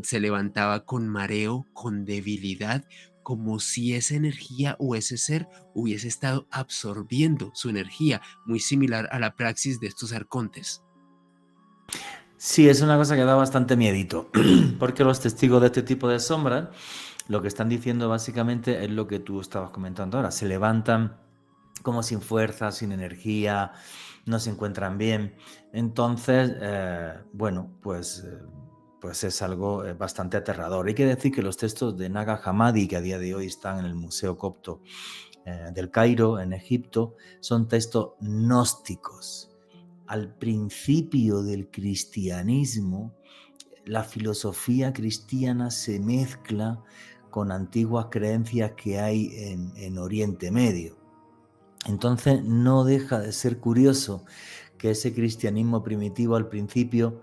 [SPEAKER 3] se levantaba con mareo, con debilidad, como si esa energía o ese ser hubiese estado absorbiendo su energía, muy similar a la praxis de estos arcontes.
[SPEAKER 1] Sí, es una cosa que da bastante miedito, porque los testigos de este tipo de sombras lo que están diciendo básicamente es lo que tú estabas comentando ahora, se levantan como sin fuerza, sin energía, no se encuentran bien. Entonces, pues es algo bastante aterrador. Hay que decir que los textos de Nag Hammadi, que a día de hoy están en el Museo Copto del Cairo, en Egipto, son textos gnósticos. Al principio del cristianismo, la filosofía cristiana se mezcla con antiguas creencias que hay en Oriente Medio. Entonces no deja de ser curioso que ese cristianismo primitivo al principio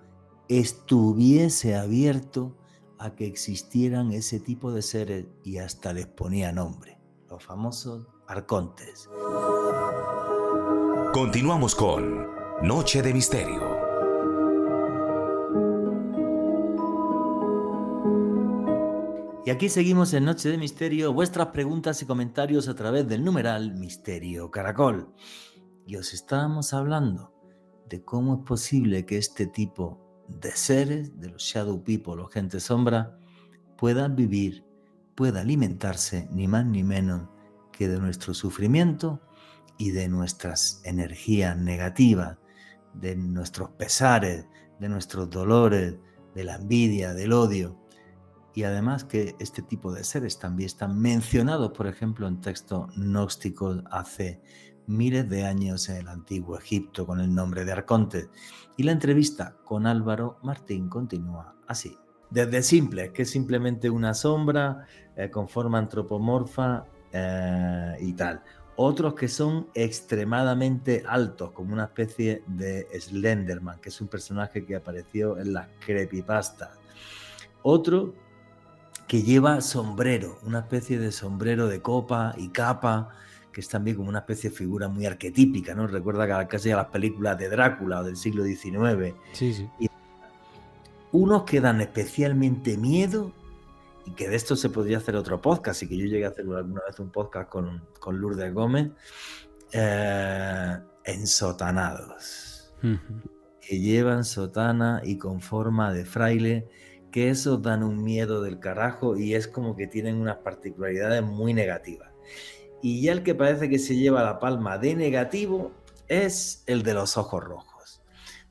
[SPEAKER 1] estuviese abierto a que existieran ese tipo de seres y hasta les ponía nombre, los famosos arcontes.
[SPEAKER 2] Continuamos con Noche de Misterio.
[SPEAKER 1] Y aquí seguimos en Noche de Misterio, vuestras preguntas y comentarios a través del numeral Misterio Caracol. Y os estábamos hablando de cómo es posible que este tipo de seres, de los Shadow People o gente sombra, puedan vivir, pueda alimentarse ni más ni menos que de nuestro sufrimiento y de nuestras energías negativas, de nuestros pesares, de nuestros dolores, de la envidia, del odio. Y además que este tipo de seres también están mencionados, por ejemplo, en textos gnósticos hace miles de años en el Antiguo Egipto con el nombre de arcontes. Y la entrevista con Álvaro Martín continúa así. Desde simple, que es simplemente una sombra con forma antropomorfa y tal. Otros que son extremadamente altos, como una especie de Slenderman, que es un personaje que apareció en las creepypastas. Otro que lleva sombrero, una especie de sombrero de copa y capa, que es también como una especie de figura muy arquetípica, ¿no? Recuerda casi a las películas de Drácula o del siglo XIX.
[SPEAKER 4] Sí, sí.
[SPEAKER 1] Y unos que dan especialmente miedo, y que de esto se podría hacer otro podcast, y que yo llegué a hacer alguna vez un podcast con Lourdes Gómez, ensotanados, que llevan sotana y con forma de fraile, que esos dan un miedo del carajo y es como que tienen unas particularidades muy negativas. Y ya el que parece que se lleva la palma de negativo es el de los ojos rojos,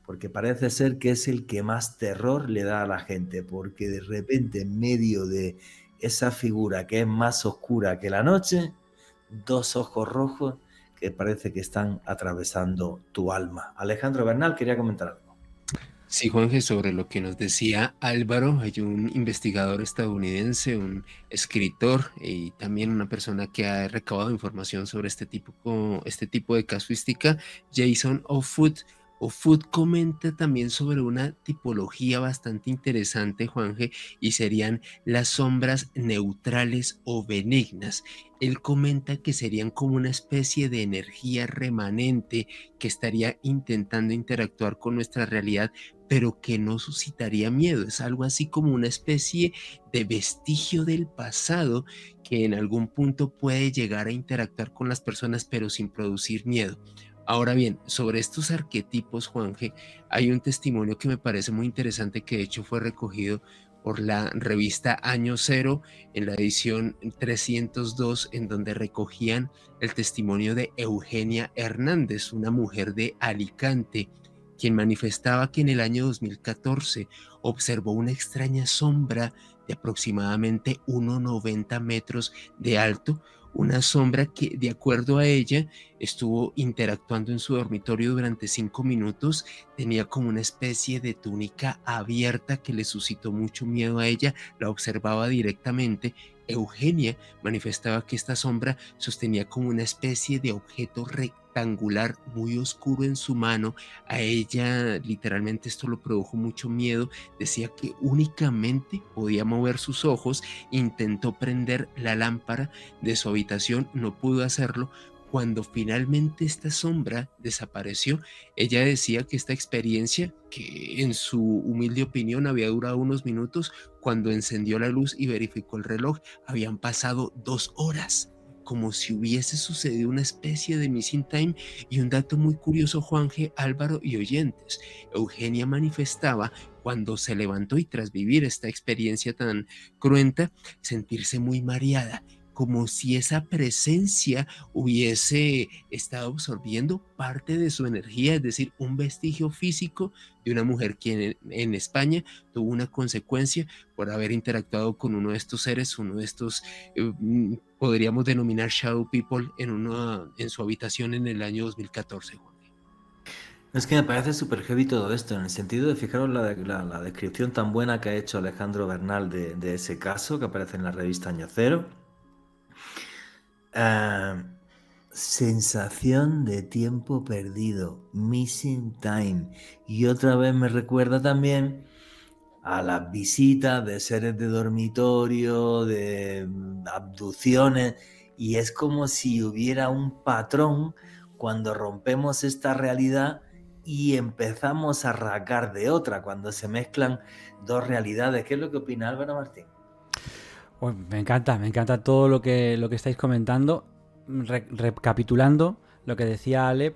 [SPEAKER 1] porque parece ser que es el que más terror le da a la gente, porque de repente en medio de esa figura que es más oscura que la noche, dos ojos rojos que parece que están atravesando tu alma. Alejandro Bernal quería comentar algo.
[SPEAKER 3] Sí, Juanje, sobre lo que nos decía Álvaro, hay un investigador estadounidense, un escritor y también una persona que ha recabado información sobre este tipo de casuística, Jason Offutt. Offutt comenta también sobre una tipología bastante interesante, Juanje, y serían las sombras neutrales o benignas. Él comenta que serían como una especie de energía remanente que estaría intentando interactuar con nuestra realidad, pero que no suscitaría miedo. Es algo así como una especie de vestigio del pasado que en algún punto puede llegar a interactuar con las personas, pero sin producir miedo. Ahora bien, sobre estos arquetipos, Juanje, hay un testimonio que me parece muy interesante, que de hecho fue recogido por la revista Año Cero en la edición 302, en donde recogían el testimonio de Eugenia Hernández, una mujer de Alicante, quien manifestaba que en el año 2014 observó una extraña sombra de aproximadamente 1,90 metros de alto, una sombra que, de acuerdo a ella, estuvo interactuando en su dormitorio durante 5 minutos, tenía como una especie de túnica abierta que le suscitó mucho miedo a ella, la observaba directamente. Eugenia manifestaba que esta sombra sostenía como una especie de objeto rectangular muy oscuro en su mano. A ella literalmente esto lo produjo mucho miedo, decía que únicamente podía mover sus ojos, intentó prender la lámpara de su habitación, no pudo hacerlo. Cuando finalmente esta sombra desapareció, ella decía que esta experiencia, que en su humilde opinión había durado unos minutos, cuando encendió la luz y verificó el reloj, habían pasado 2 horas, como si hubiese sucedido una especie de missing time. Y un dato muy curioso, Juanje, Álvaro y oyentes, Eugenia manifestaba cuando se levantó y tras vivir esta experiencia tan cruenta, sentirse muy mareada, como si esa presencia hubiese estado absorbiendo parte de su energía, es decir, un vestigio físico de una mujer que en España tuvo una consecuencia por haber interactuado con uno de estos seres, uno de estos, podríamos denominar shadow people, en su habitación en el año 2014.
[SPEAKER 1] Es que me parece súper heavy todo esto, en el sentido de, fijaros la descripción tan buena que ha hecho Alejandro Bernal de ese caso, que aparece en la revista Año Cero. Sensación de tiempo perdido, missing time, y otra vez me recuerda también a las visitas de seres de dormitorio, de abducciones, y es como si hubiera un patrón cuando rompemos esta realidad y empezamos a rasgar de otra, cuando se mezclan dos realidades. ¿Qué es lo que opina Álvaro Martín?
[SPEAKER 4] Pues me encanta todo lo que estáis comentando. Recapitulando lo que decía Ale,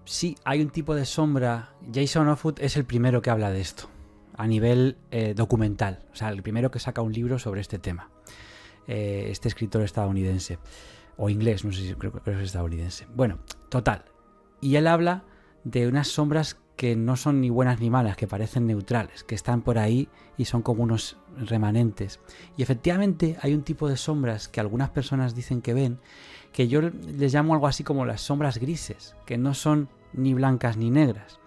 [SPEAKER 4] sí, hay un tipo de sombra. Jason Offutt es el primero que habla de esto a nivel documental, o sea, el primero que saca un libro sobre este tema, este escritor estadounidense o inglés, no sé si creo que es estadounidense. Bueno, total, y él habla de unas sombras que no son ni buenas ni malas, que parecen neutrales, que están por ahí y son como unos remanentes. Y efectivamente hay un tipo de sombras que algunas personas dicen que ven, que yo les llamo algo así como las sombras grises, que no son ni blancas ni negras.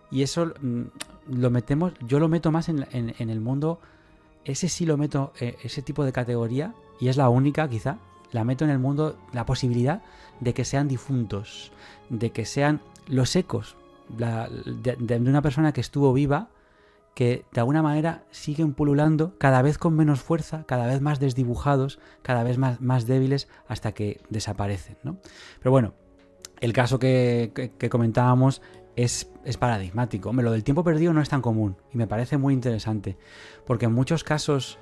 [SPEAKER 4] Y eso yo lo meto más en el mundo, ese sí lo meto, ese tipo de categoría, y es la única quizá, la meto en el mundo, la posibilidad de que sean difuntos, de que sean los ecos de una persona que estuvo viva, que de alguna manera siguen pululando cada vez con menos fuerza, cada vez más desdibujados, cada vez más débiles, hasta que desaparecen, ¿no? Pero bueno, el caso que comentábamos es paradigmático. Hombre, lo del tiempo perdido no es tan común y me parece muy interesante, porque en muchos casos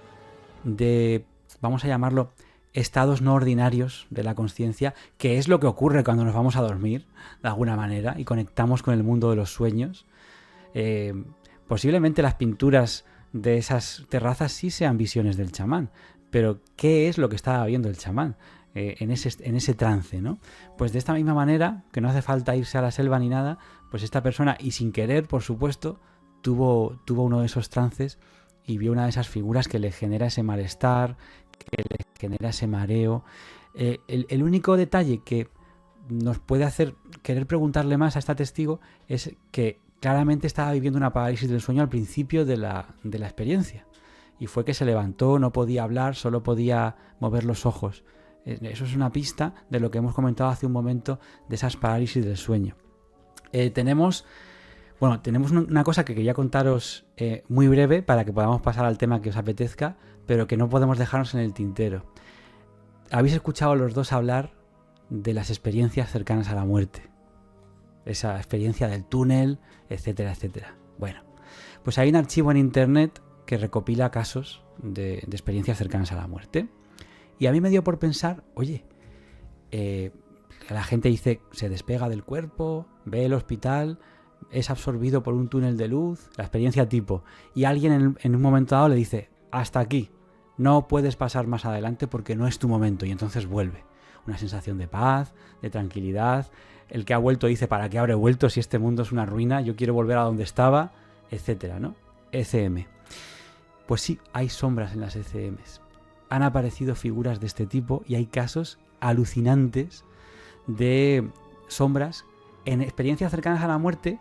[SPEAKER 4] de, vamos a llamarlo, estados no ordinarios de la consciencia, que es lo que ocurre cuando nos vamos a dormir, de alguna manera, y conectamos con el mundo de los sueños, posiblemente las pinturas de esas terrazas sí sean visiones del chamán, pero ¿qué es lo que estaba viendo el chamán en ese trance, ¿no? Pues de esta misma manera, que no hace falta irse a la selva ni nada, pues esta persona, y sin querer, por supuesto, tuvo uno de esos trances y vio una de esas figuras que le genera ese malestar, que le genera ese mareo. El único detalle que nos puede hacer querer preguntarle más a esta testigo es que claramente estaba viviendo una parálisis del sueño al principio de la experiencia, y fue que se levantó, no podía hablar, solo podía mover los ojos. Eso es una pista de lo que hemos comentado hace un momento, de esas parálisis del sueño. Tenemos una cosa que quería contaros muy breve para que podamos pasar al tema que os apetezca, pero que no podemos dejarnos en el tintero. Habéis escuchado los dos hablar de las experiencias cercanas a la muerte, esa experiencia del túnel, etcétera, etcétera. Bueno, pues hay un archivo en internet que recopila casos de experiencias cercanas a la muerte, y a mí me dio por pensar, oye, la gente dice, se despega del cuerpo, ve el hospital, es absorbido por un túnel de luz, la experiencia tipo, y alguien en un momento dado le dice, hasta aquí, no puedes pasar más adelante porque no es tu momento, y entonces vuelve. Una sensación de paz, de tranquilidad. El que ha vuelto dice, ¿para qué habré vuelto si este mundo es una ruina? Yo quiero volver a donde estaba, etcétera, ¿no? ECM. Pues sí, hay sombras en las ECMs. Han aparecido figuras de este tipo y hay casos alucinantes de sombras en experiencias cercanas a la muerte,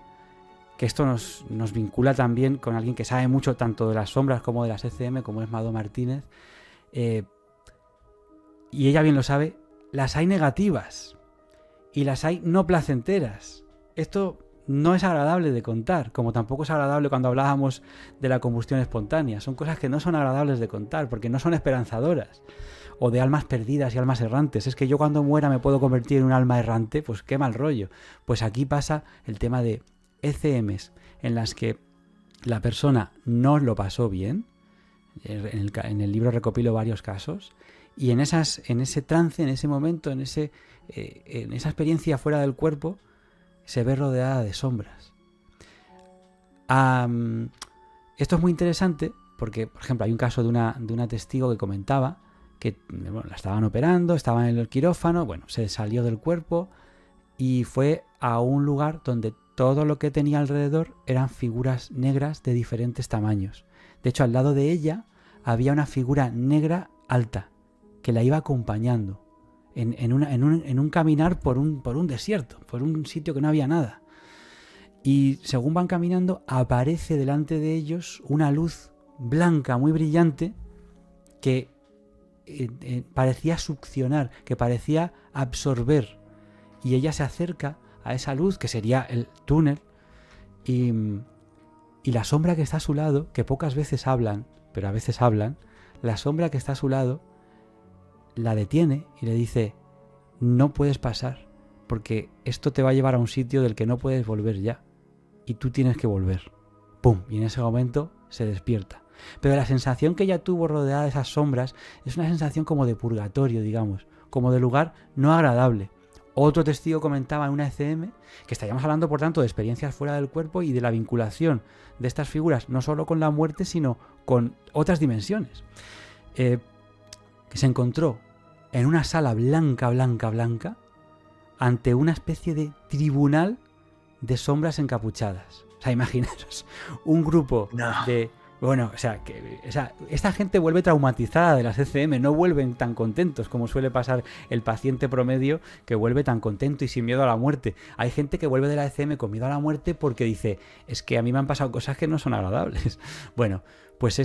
[SPEAKER 4] que esto nos vincula también con alguien que sabe mucho tanto de las sombras como de las ECM, como es Mado Martínez. Y ella bien lo sabe, las hay negativas y las hay no placenteras. Esto no es agradable de contar, como tampoco es agradable cuando hablábamos de la combustión espontánea. Son cosas que no son agradables de contar porque no son esperanzadoras. O de almas perdidas y almas errantes. Es que yo cuando muera me puedo convertir en un alma errante, pues qué mal rollo. Pues aquí pasa el tema de ECMs en las que la persona no lo pasó bien. En el libro recopilo varios casos. Y en ese trance, en ese momento, en esa experiencia fuera del cuerpo, se ve rodeada de sombras. Esto es muy interesante porque, por ejemplo, hay un caso de una testigo que comentaba que la estaban operando, estaba en el quirófano, se salió del cuerpo y fue a un lugar donde todo lo que tenía alrededor eran figuras negras de diferentes tamaños. De hecho, al lado de ella había una figura negra alta que la iba acompañando en un caminar por un desierto, por un sitio que no había nada. Y según van caminando, aparece delante de ellos una luz blanca muy brillante que parecía succionar, que parecía absorber. Y ella se acerca a esa luz, que sería el túnel, y la sombra que está a su lado, que pocas veces hablan, pero a veces hablan, la sombra que está a su lado la detiene y le dice, no puedes pasar, porque esto te va a llevar a un sitio del que no puedes volver ya, y tú tienes que volver. ¡Pum! Y en ese momento se despierta. Pero la sensación que ella tuvo rodeada de esas sombras es una sensación como de purgatorio, digamos, como de lugar no agradable. Otro testigo comentaba en una ECM que estaríamos hablando, por tanto, de experiencias fuera del cuerpo y de la vinculación de estas figuras, no solo con la muerte, sino con otras dimensiones. Que se encontró en una sala blanca, ante una especie de tribunal de sombras encapuchadas. O sea, imaginaros un grupo de... esta gente vuelve traumatizada de las ECM, no vuelven tan contentos como suele pasar el paciente promedio, que vuelve tan contento y sin miedo a la muerte. Hay gente que vuelve de la ECM con miedo a la muerte porque dice, es que a mí me han pasado cosas que no son agradables. Bueno, pues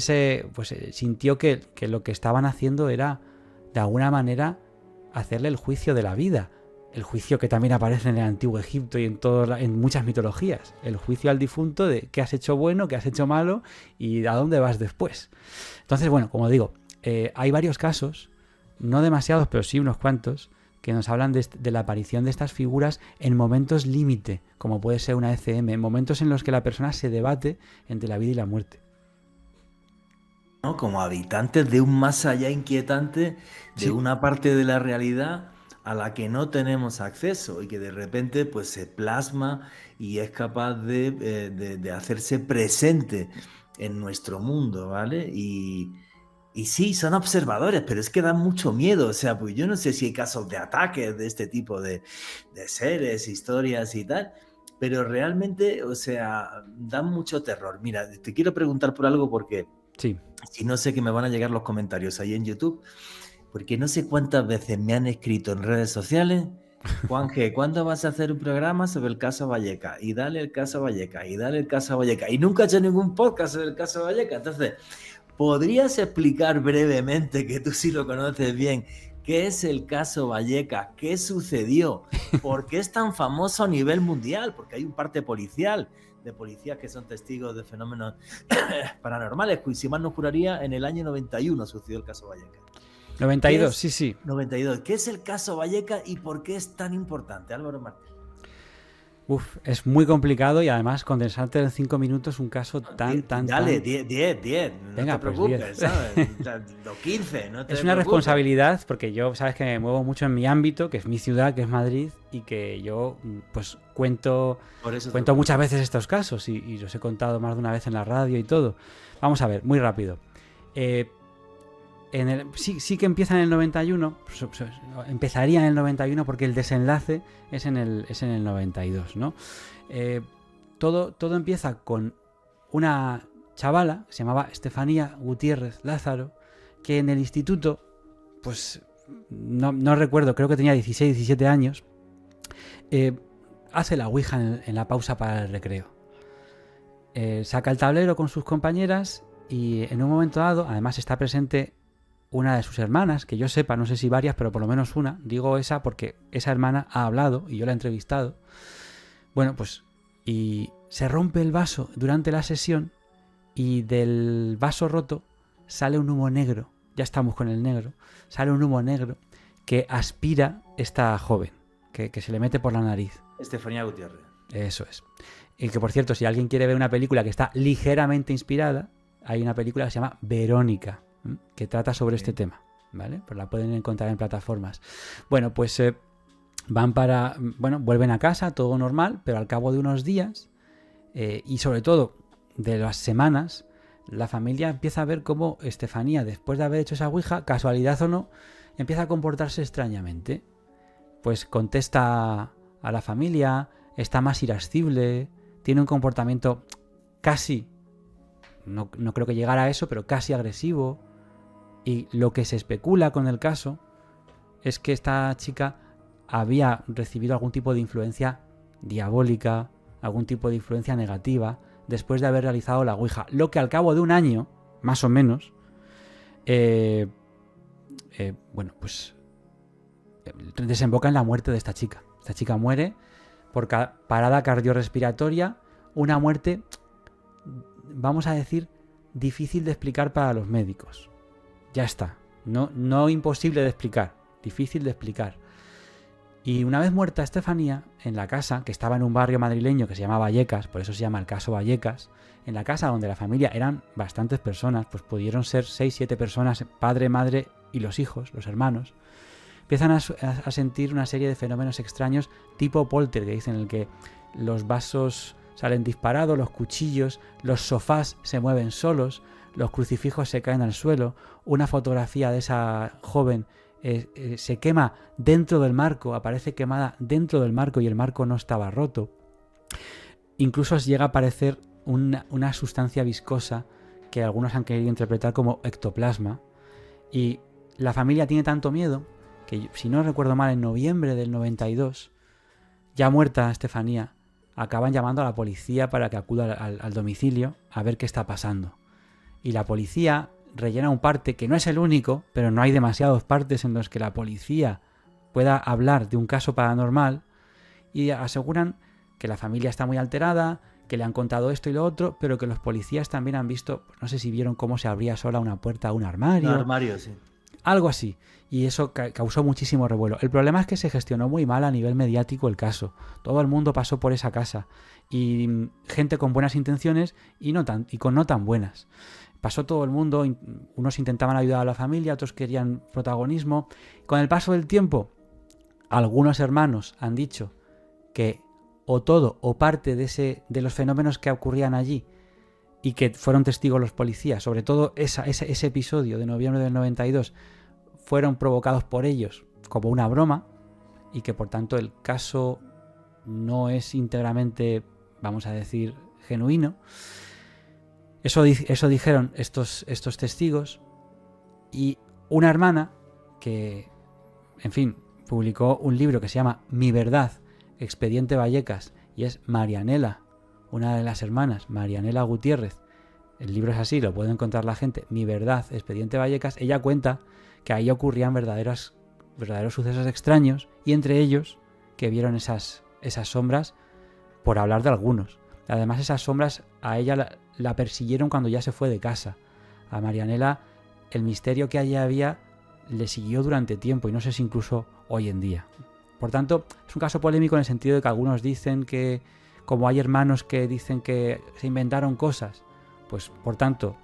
[SPEAKER 4] sintió que lo que estaban haciendo era, de alguna manera, hacerle el juicio de la vida. El juicio que también aparece en el Antiguo Egipto y en muchas mitologías. El juicio al difunto de qué has hecho bueno, qué has hecho malo y a dónde vas después. Entonces, bueno, como digo, hay varios casos, no demasiados, pero sí unos cuantos, que nos hablan de la aparición de estas figuras en momentos límite, como puede ser una ECM, en momentos en los que la persona se debate entre la vida y la muerte.
[SPEAKER 1] ¿No? Como habitantes de un más allá inquietante, de una parte de la realidad a la que no tenemos acceso y que de repente pues se plasma y es capaz de hacerse presente en nuestro mundo, ¿vale? Y sí, son observadores, pero es que dan mucho miedo. O sea, pues yo no sé si hay casos de ataques de este tipo de seres, historias y tal, pero realmente, o sea, dan mucho terror. Mira, te quiero preguntar por algo porque
[SPEAKER 4] Sí.
[SPEAKER 1] si no sé que me van a llegar los comentarios ahí en YouTube, porque no sé cuántas veces me han escrito en redes sociales: Juanje, ¿cuándo vas a hacer un programa sobre el caso Vallecas? Y dale el caso Vallecas, y dale el caso Vallecas. Y nunca he hecho ningún podcast sobre el caso Vallecas. Entonces, ¿podrías explicar brevemente, que tú sí lo conoces bien, qué es el caso Vallecas? ¿Qué sucedió? ¿Por qué es tan famoso a nivel mundial? Porque hay un parte policial, de policías que son testigos de fenómenos paranormales. Si mal no juraría, en el año 91 sucedió el caso Vallecas.
[SPEAKER 4] 92, sí.
[SPEAKER 1] 92. ¿Qué es el caso Vallecas y por qué es tan importante, Álvaro Martín?
[SPEAKER 4] Es muy complicado y además condensarte en 5 minutos un caso tan...
[SPEAKER 1] Dale, 10. No
[SPEAKER 4] Venga,
[SPEAKER 1] te preocupes,
[SPEAKER 4] pues 10.
[SPEAKER 1] ¿sabes? Los 15, no te
[SPEAKER 4] Es una
[SPEAKER 1] preocupes.
[SPEAKER 4] responsabilidad porque yo, sabes que me muevo mucho en mi ámbito, que es mi ciudad, que es Madrid, y que yo pues cuento muchas veces estos casos y los he contado más de una vez en la radio y todo. Vamos a ver, muy rápido. Sí que empieza en el 91, empezaría en el 91 porque el desenlace es en el 92, ¿no? Todo empieza con una chavala, se llamaba Estefanía Gutiérrez Lázaro, que en el instituto, pues no recuerdo, creo que tenía 16, 17 años, hace la ouija en la pausa para el recreo. Saca el tablero con sus compañeras y en un momento dado, además está presente una de sus hermanas, que yo sepa, no sé si varias, pero por lo menos una. Digo esa porque esa hermana ha hablado y yo la he entrevistado. Bueno, pues y se rompe el vaso durante la sesión y del vaso roto sale un humo negro. Ya estamos con el negro. Sale un humo negro que aspira esta joven, que se le mete por la nariz.
[SPEAKER 1] Estefanía Gutiérrez.
[SPEAKER 4] Eso es. Y que, por cierto, si alguien quiere ver una película que está ligeramente inspirada, hay una película que se llama Verónica, que trata sobre este tema, ¿vale? Pues la pueden encontrar en plataformas. Bueno, pues vuelven a casa, todo normal, pero al cabo de unos días y sobre todo de las semanas, la familia empieza a ver cómo Estefanía, después de haber hecho esa ouija, casualidad o no, empieza a comportarse extrañamente. Pues contesta a la familia, está más irascible, tiene un comportamiento casi, no creo que llegara a eso, pero casi agresivo. Y lo que se especula con el caso es que esta chica había recibido algún tipo de influencia diabólica, algún tipo de influencia negativa, después de haber realizado la ouija. Lo que al cabo de un año, más o menos, desemboca en la muerte de esta chica. Esta chica muere por parada cardiorrespiratoria, una muerte, vamos a decir, difícil de explicar para los médicos. Ya está. No imposible de explicar, difícil de explicar. Y una vez muerta Estefanía, en la casa, que estaba en un barrio madrileño que se llama Vallecas, por eso se llama el caso Vallecas, en la casa donde la familia eran bastantes personas, pues pudieron ser 6-7 personas, padre, madre y los hijos, los hermanos, empiezan a sentir una serie de fenómenos extraños tipo poltergeist, en el que los vasos salen disparados, los cuchillos, los sofás se mueven solos, los crucifijos se caen al suelo, una fotografía de esa joven se quema dentro del marco, aparece quemada dentro del marco y el marco no estaba roto. Incluso llega a aparecer una sustancia viscosa que algunos han querido interpretar como ectoplasma. Y la familia tiene tanto miedo que, si no recuerdo mal, en noviembre del 92, ya muerta Estefanía, acaban llamando a la policía para que acuda al domicilio a ver qué está pasando. Y la policía rellena un parte que no es el único, pero no hay demasiados partes en los que la policía pueda hablar de un caso paranormal y aseguran que la familia está muy alterada, que le han contado esto y lo otro, pero que los policías también han visto, pues no sé si vieron cómo se abría sola una puerta a un armario.
[SPEAKER 1] Un armario, sí.
[SPEAKER 4] Algo así. Y eso causó muchísimo revuelo. El problema es que se gestionó muy mal a nivel mediático el caso. Todo el mundo pasó por esa casa. Y gente con buenas intenciones y con no tan buenas. Pasó todo el mundo. Unos intentaban ayudar a la familia, otros querían protagonismo. Con el paso del tiempo, algunos hermanos han dicho que o todo o parte de los fenómenos que ocurrían allí y que fueron testigos los policías, sobre todo ese episodio de noviembre del 92, fueron provocados por ellos como una broma y que por tanto el caso no es íntegramente, vamos a decir, genuino. Eso dijeron estos testigos. Y una hermana que, en fin, publicó un libro que se llama Mi Verdad, Expediente Vallecas, y es Marianela, una de las hermanas, Marianela Gutiérrez. El libro es así, lo puede encontrar la gente. Mi Verdad, Expediente Vallecas. Ella cuenta que ahí ocurrían verdaderos sucesos extraños, y entre ellos que vieron esas sombras, por hablar de algunos. Además, esas sombras a ella la persiguieron cuando ya se fue de casa. A Marianela el misterio que allí había le siguió durante tiempo, y no sé si incluso hoy en día. Por tanto, es un caso polémico en el sentido de que algunos dicen que, como hay hermanos que dicen que se inventaron cosas, pues por tanto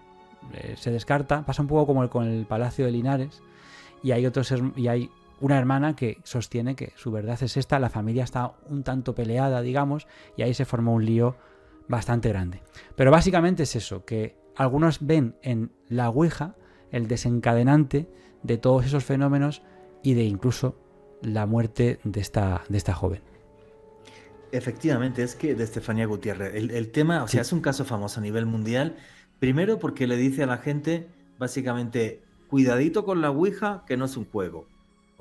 [SPEAKER 4] se descarta. Pasa un poco como con el Palacio de Linares, y hay una hermana que sostiene que su verdad es esta. La familia está un tanto peleada, digamos, y ahí se formó un lío bastante grande. Pero básicamente es eso, que algunos ven en la Ouija el desencadenante de todos esos fenómenos y de incluso la muerte de esta joven.
[SPEAKER 1] Efectivamente, es que de Estefanía Gutiérrez. El tema, o sea, es un caso famoso a nivel mundial. Primero porque le dice a la gente, básicamente, cuidadito con la Ouija, que no es un juego.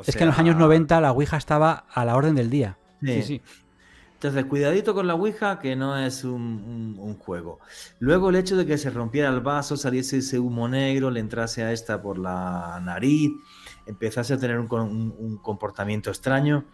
[SPEAKER 4] Es que en los años 90 la Ouija estaba a la orden del día. Sí.
[SPEAKER 1] Entonces, cuidadito con la Ouija, que no es un juego. Luego el hecho de que se rompiera el vaso, saliese ese humo negro, le entrase a esta por la nariz, empezase a tener un comportamiento extraño,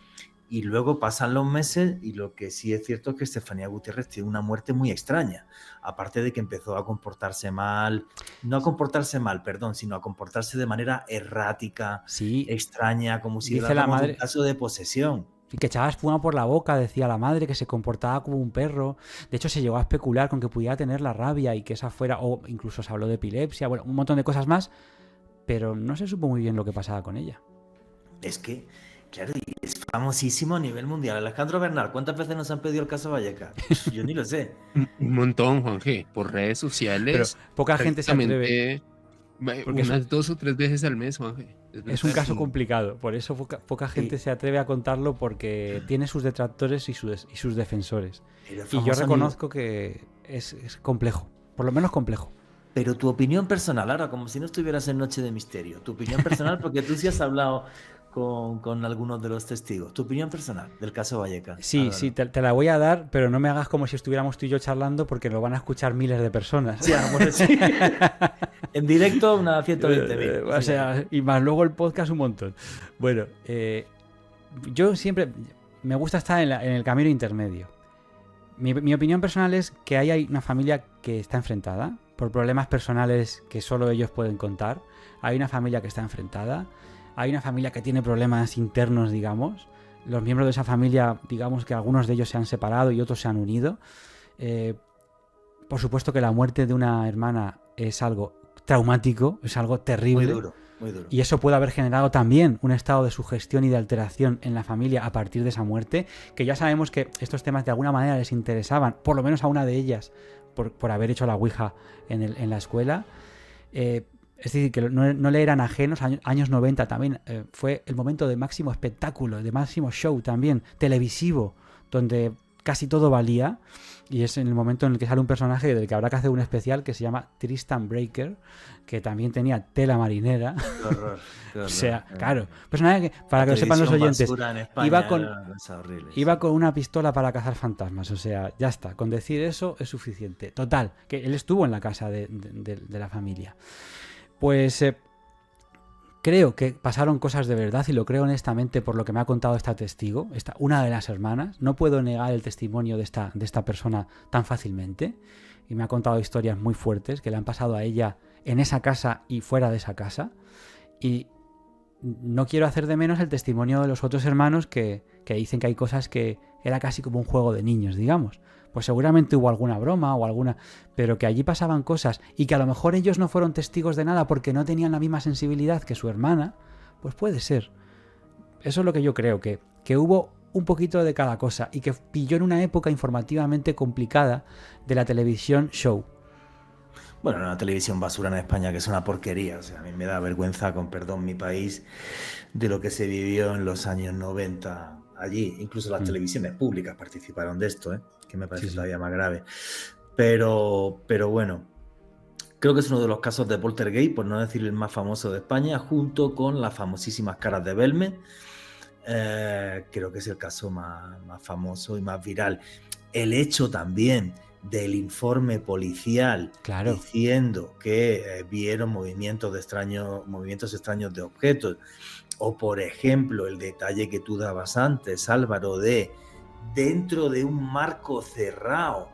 [SPEAKER 1] y luego pasan los meses y lo que sí es cierto es que Estefanía Gutiérrez tiene una muerte muy extraña. Aparte de que empezó a comportarse mal, no a comportarse mal, perdón, sino a comportarse de manera errática,
[SPEAKER 4] sí,
[SPEAKER 1] extraña, como si
[SPEAKER 4] dice la madre,
[SPEAKER 1] un caso de posesión.
[SPEAKER 4] Que echaba espuma por la boca, decía la madre, que se comportaba como un perro. De hecho, se llegó a especular con que pudiera tener la rabia y que esa fuera, o incluso se habló de epilepsia, bueno, un montón de cosas más, pero no se supo muy bien lo que pasaba con ella.
[SPEAKER 1] Es que, claro, es famosísimo a nivel mundial. Alejandro Bernal, ¿cuántas veces nos han pedido el caso Vallecas? Yo ni lo sé.
[SPEAKER 3] Un montón, Juanje, por redes sociales.
[SPEAKER 4] Pero poca gente se atreve.
[SPEAKER 3] Unas 2 o 3 veces al mes, Juanje.
[SPEAKER 4] Es un caso complicado, por eso poca gente se atreve a contarlo, porque tiene sus detractores y sus defensores. Y yo reconozco que es complejo, por lo menos complejo.
[SPEAKER 1] Pero tu opinión personal, ahora como si no estuvieras en Noche de Misterio, tu opinión personal, porque tú sí has hablado con algunos de los testigos, tu opinión personal del caso Vallecas.
[SPEAKER 4] Sí, te la voy a dar, pero no me hagas como si estuviéramos tú y yo charlando, porque lo van a escuchar miles de personas.
[SPEAKER 1] Sí, bueno, sí. En directo unas 120.000.
[SPEAKER 4] O sea, y más luego el podcast un montón. Bueno, yo siempre me gusta estar en el camino intermedio. Mi opinión personal es que hay una familia que está enfrentada por problemas personales que solo ellos pueden contar. Hay una familia que está enfrentada. Hay una familia que tiene problemas internos, digamos. Los miembros de esa familia, digamos que algunos de ellos se han separado y otros se han unido. Por supuesto que la muerte de una hermana es algo traumático, es algo terrible.
[SPEAKER 1] Muy duro, muy duro.
[SPEAKER 4] Y eso puede haber generado también un estado de sugestión y de alteración en la familia a partir de esa muerte, que ya sabemos que estos temas de alguna manera les interesaban, por lo menos a una de ellas, por haber hecho la Ouija en la escuela. Es decir, que no le eran ajenos. Años 90 también fue el momento de máximo espectáculo, de máximo show también, televisivo, donde casi todo valía. Y es en el momento en el que sale un personaje del que habrá que hacer un especial, que se llama Tristan Breaker, que también tenía tela marinera.
[SPEAKER 1] Qué horror, qué horror.
[SPEAKER 4] O sea, claro. Personaje que, para que lo sepan los oyentes, iba con una pistola para cazar fantasmas. O sea, ya está. Con decir eso es suficiente. Total, que él estuvo en la casa de la familia. Pues creo que pasaron cosas de verdad y lo creo honestamente por lo que me ha contado esta testigo, una de las hermanas. No puedo negar el testimonio de esta persona tan fácilmente y me ha contado historias muy fuertes que le han pasado a ella en esa casa y fuera de esa casa. Y no quiero hacer de menos el testimonio de los otros hermanos que dicen que hay cosas que era casi como un juego de niños, digamos. Pues seguramente hubo alguna broma o alguna, pero que allí pasaban cosas y que a lo mejor ellos no fueron testigos de nada porque no tenían la misma sensibilidad que su hermana, pues puede ser. Eso es lo que yo creo, que hubo un poquito de cada cosa y que pilló en una época informativamente complicada de la televisión show.
[SPEAKER 1] Bueno, una televisión basura en España, que es una porquería. O sea, a mí me da vergüenza, con perdón, mi país, de lo que se vivió en los años 90 allí. Incluso las televisiones públicas participaron de esto, que me parece todavía más grave. Pero bueno, creo que es uno de los casos de Poltergeist, por no decir el más famoso de España, junto con las famosísimas caras de Belmez. Creo que es el caso más famoso y más viral. El hecho también del informe policial, claro, diciendo que vieron movimientos extraños de objetos, o por ejemplo el detalle que tú dabas antes, Álvaro, de dentro de un marco cerrado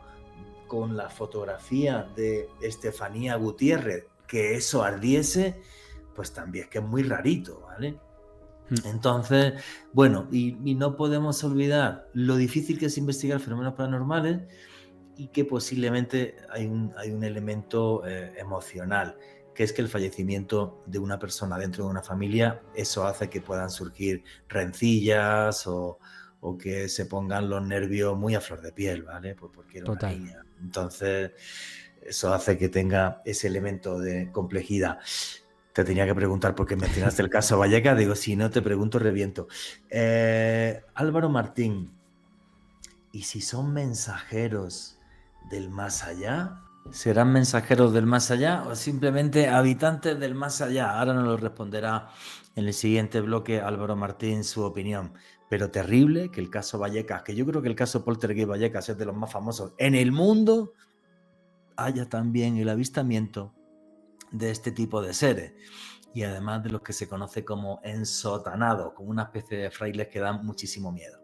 [SPEAKER 1] con la fotografía de Estefanía Gutiérrez, que eso ardiese, pues también es que es muy rarito, ¿vale? Entonces, bueno, y no podemos olvidar lo difícil que es investigar fenómenos paranormales y que posiblemente hay un elemento emocional, que es que el fallecimiento de una persona dentro de una familia, eso hace que puedan surgir rencillas o que se pongan los nervios muy a flor de piel, ¿vale? Pues porque era una niña. Entonces, eso hace que tenga ese elemento de complejidad. Te tenía que preguntar por qué mencionaste el caso Vallecas. Digo, si no te pregunto, reviento. Álvaro Martín, ¿y si son mensajeros del más allá? ¿Serán mensajeros del más allá o simplemente habitantes del más allá? Ahora nos lo responderá en el siguiente bloque Álvaro Martín su opinión. Pero terrible que el caso Vallecas, que yo creo que el caso Poltergeist Vallecas es de los más famosos en el mundo, haya también el avistamiento de este tipo de seres, y además de los que se conoce como ensotanados, como una especie de frailes que dan muchísimo miedo.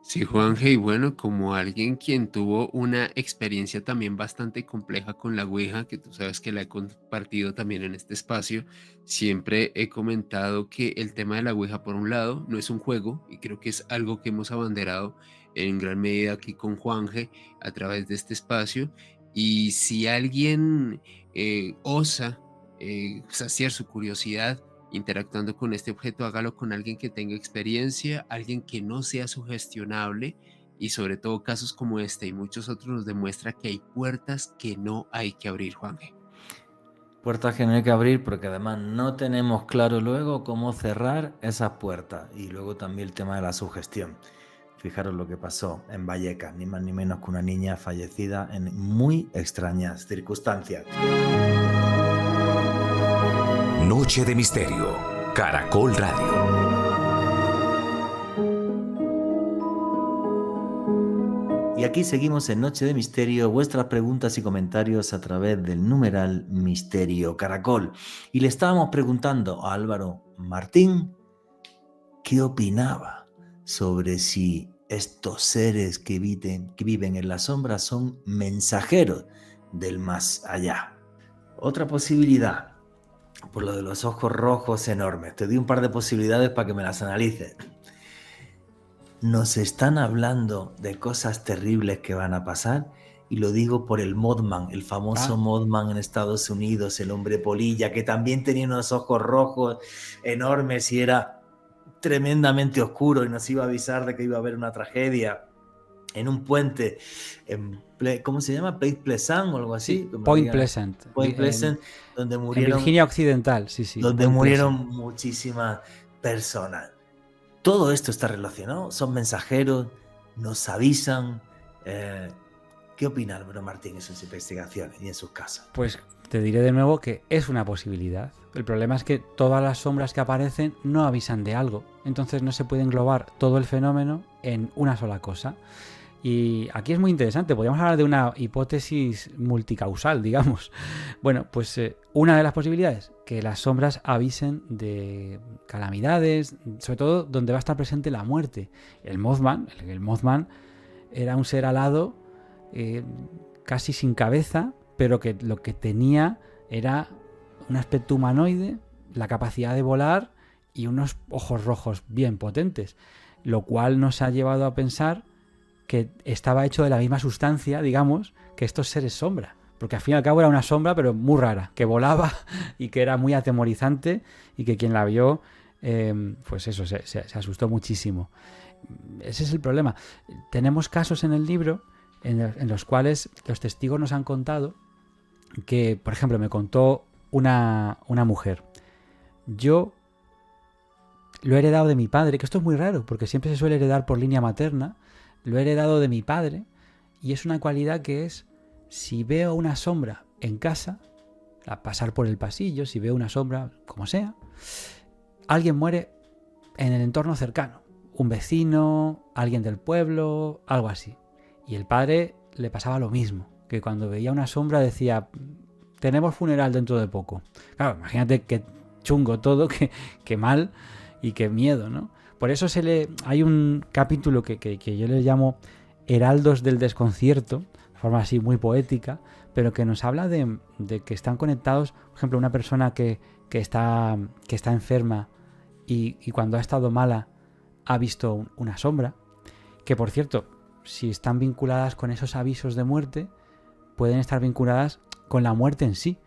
[SPEAKER 3] Sí, Juanje, y bueno, como alguien quien tuvo una experiencia también bastante compleja con la Ouija, que tú sabes que la he compartido también en este espacio, siempre he comentado que el tema de la Ouija, por un lado, no es un juego, y creo que es algo que hemos abanderado en gran medida aquí con Juanje a través de este espacio, y si alguien osa saciar su curiosidad interactuando con este objeto, hágalo con alguien que tenga experiencia, alguien que no sea sugestionable, y sobre todo casos como este y muchos otros nos demuestra que hay puertas que no hay que abrir, Juanje.
[SPEAKER 1] Puertas que no hay que abrir porque además no tenemos claro luego cómo cerrar esas puertas, y luego también el tema de la sugestión. Fijaros lo que pasó en Vallecas, ni más ni menos que una niña fallecida en muy extrañas circunstancias.
[SPEAKER 2] Noche de Misterio, Caracol Radio.
[SPEAKER 1] Y aquí seguimos en Noche de Misterio, vuestras preguntas y comentarios a través del numeral Misterio Caracol. Y le estábamos preguntando a Álvaro Martín qué opinaba sobre si estos seres que viven en la sombra son mensajeros del más allá. Otra posibilidad, por lo de los ojos rojos enormes. Te doy un par de posibilidades para que me las analices. Nos están hablando de cosas terribles que van a pasar, y lo digo por el Mothman, el famoso Mothman en Estados Unidos, el hombre polilla, que también tenía unos ojos rojos enormes y era tremendamente oscuro y nos iba a avisar de que iba a haber una tragedia en un puente ¿cómo se llama? Point Pleasant o algo así.
[SPEAKER 4] Point Pleasant.
[SPEAKER 1] Point Pleasant, donde murieron...
[SPEAKER 4] En Virginia Occidental, sí.
[SPEAKER 1] Donde murieron muchísimas personas. Todo esto está relacionado, son mensajeros, nos avisan. ¿Qué opina Álvaro Martín en sus investigaciones y en sus casos?
[SPEAKER 4] Pues te diré de nuevo que es una posibilidad. El problema es que todas las sombras que aparecen no avisan de algo. Entonces no se puede englobar todo el fenómeno en una sola cosa. Y aquí es muy interesante, podríamos hablar de una hipótesis multicausal, digamos. Bueno, pues una de las posibilidades, que las sombras avisen de calamidades, sobre todo donde va a estar presente la muerte. El Mothman era un ser alado, casi sin cabeza, pero que lo que tenía era un aspecto humanoide, la capacidad de volar y unos ojos rojos bien potentes, lo cual nos ha llevado a pensar que estaba hecho de la misma sustancia, digamos, que estos seres sombra. Porque al fin y al cabo era una sombra, pero muy rara, que volaba y que era muy atemorizante y que quien la vio, pues eso, se asustó muchísimo. Ese es el problema. Tenemos casos en el libro en los cuales los testigos nos han contado que, por ejemplo, me contó una mujer. Yo lo he heredado de mi padre, que esto es muy raro, porque siempre se suele heredar por línea materna. Lo he heredado de mi padre y es una cualidad que es, si veo una sombra en casa, a pasar por el pasillo, si veo una sombra, como sea, alguien muere en el entorno cercano. Un vecino, alguien del pueblo, algo así. Y el padre le pasaba lo mismo, que cuando veía una sombra decía, tenemos funeral dentro de poco. Claro, imagínate qué chungo todo, qué mal y qué miedo, ¿no? Por eso hay un capítulo que yo le llamo Heraldos del Desconcierto, de forma así muy poética, pero que nos habla de que están conectados, por ejemplo, una persona que está enferma y cuando ha estado mala ha visto una sombra, que por cierto, si están vinculadas con esos avisos de muerte, pueden estar vinculadas con la muerte en sí.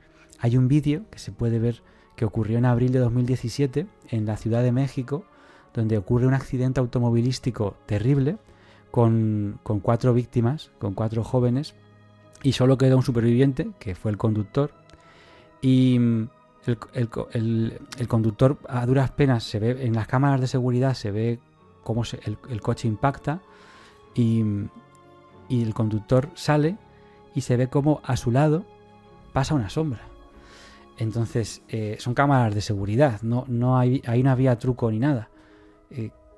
[SPEAKER 4] Hay un vídeo que se puede ver que ocurrió en abril de 2017 en la Ciudad de México, donde ocurre un accidente automovilístico terrible con 4 víctimas, con 4 jóvenes, y solo quedó un superviviente, que fue el conductor, y el conductor a duras penas se ve, en las cámaras de seguridad se ve cómo el coche impacta y el conductor sale y se ve cómo a su lado pasa una sombra. Entonces, son cámaras de seguridad, ahí no había truco ni nada.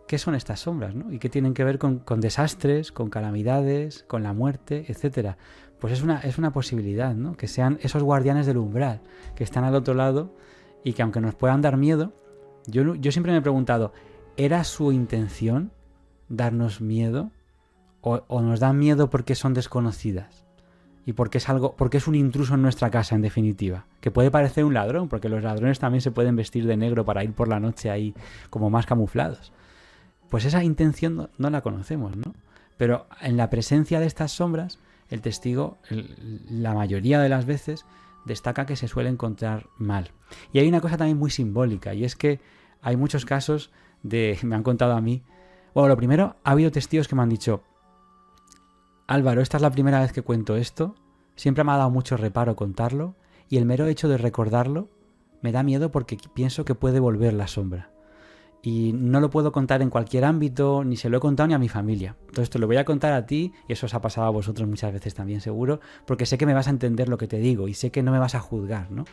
[SPEAKER 4] ¿Qué son estas sombras, ¿no? ¿Y qué tienen que ver con desastres, con calamidades, con la muerte, etcétera? Pues es una posibilidad, ¿no? Que sean esos guardianes del umbral, que están al otro lado y que aunque nos puedan dar miedo, yo siempre me he preguntado, ¿era su intención darnos miedo? ¿O nos dan miedo porque son desconocidas? Y porque es un intruso en nuestra casa, en definitiva. Que puede parecer un ladrón, porque los ladrones también se pueden vestir de negro para ir por la noche ahí como más camuflados. Pues esa intención no la conocemos, ¿no? Pero en la presencia de estas sombras, el testigo, la mayoría de las veces, destaca que se suele encontrar mal. Y hay una cosa también muy simbólica, y es que hay muchos casos me han contado a mí. Bueno, lo primero, ha habido testigos que me han dicho, Álvaro, esta es la primera vez que cuento esto, siempre me ha dado mucho reparo contarlo, y el mero hecho de recordarlo me da miedo porque pienso que puede volver la sombra. Y no lo puedo contar en cualquier ámbito, ni se lo he contado ni a mi familia. Entonces te lo voy a contar a ti, y eso os ha pasado a vosotros muchas veces también seguro, porque sé que me vas a entender lo que te digo, y sé que no me vas a juzgar, ¿no?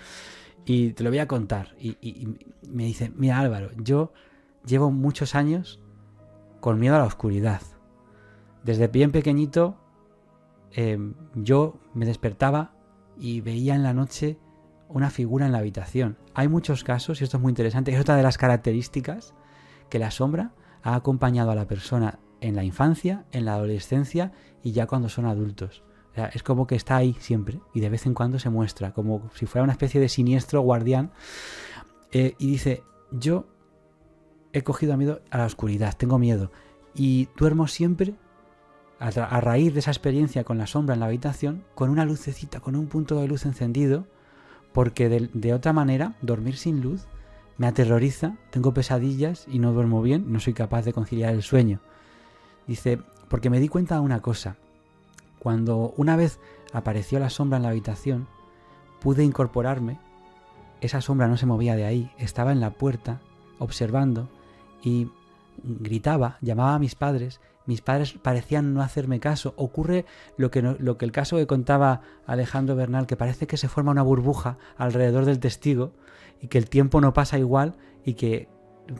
[SPEAKER 4] Y te lo voy a contar. Y me dice, mira Álvaro, yo llevo muchos años con miedo a la oscuridad. Desde bien pequeñito yo me despertaba y veía en la noche una figura en la habitación. Hay muchos casos, y esto es muy interesante, es otra de las características, que la sombra ha acompañado a la persona en la infancia, en la adolescencia y ya cuando son adultos. O sea, es como que está ahí siempre y de vez en cuando se muestra, como si fuera una especie de siniestro guardián. Y dice, yo he cogido miedo a la oscuridad, tengo miedo y duermo siempre a raíz de esa experiencia con la sombra en la habitación, con una lucecita, con un punto de luz encendido, porque de otra manera, dormir sin luz me aterroriza, tengo pesadillas y no duermo bien, no soy capaz de conciliar el sueño. Dice, porque me di cuenta de una cosa, cuando una vez apareció la sombra en la habitación, pude incorporarme, esa sombra no se movía de ahí, estaba en la puerta, observando, y gritaba, llamaba a mis padres parecían no hacerme caso. Ocurre lo que el caso que contaba Alejandro Bernal, que parece que se forma una burbuja alrededor del testigo y que el tiempo no pasa igual y que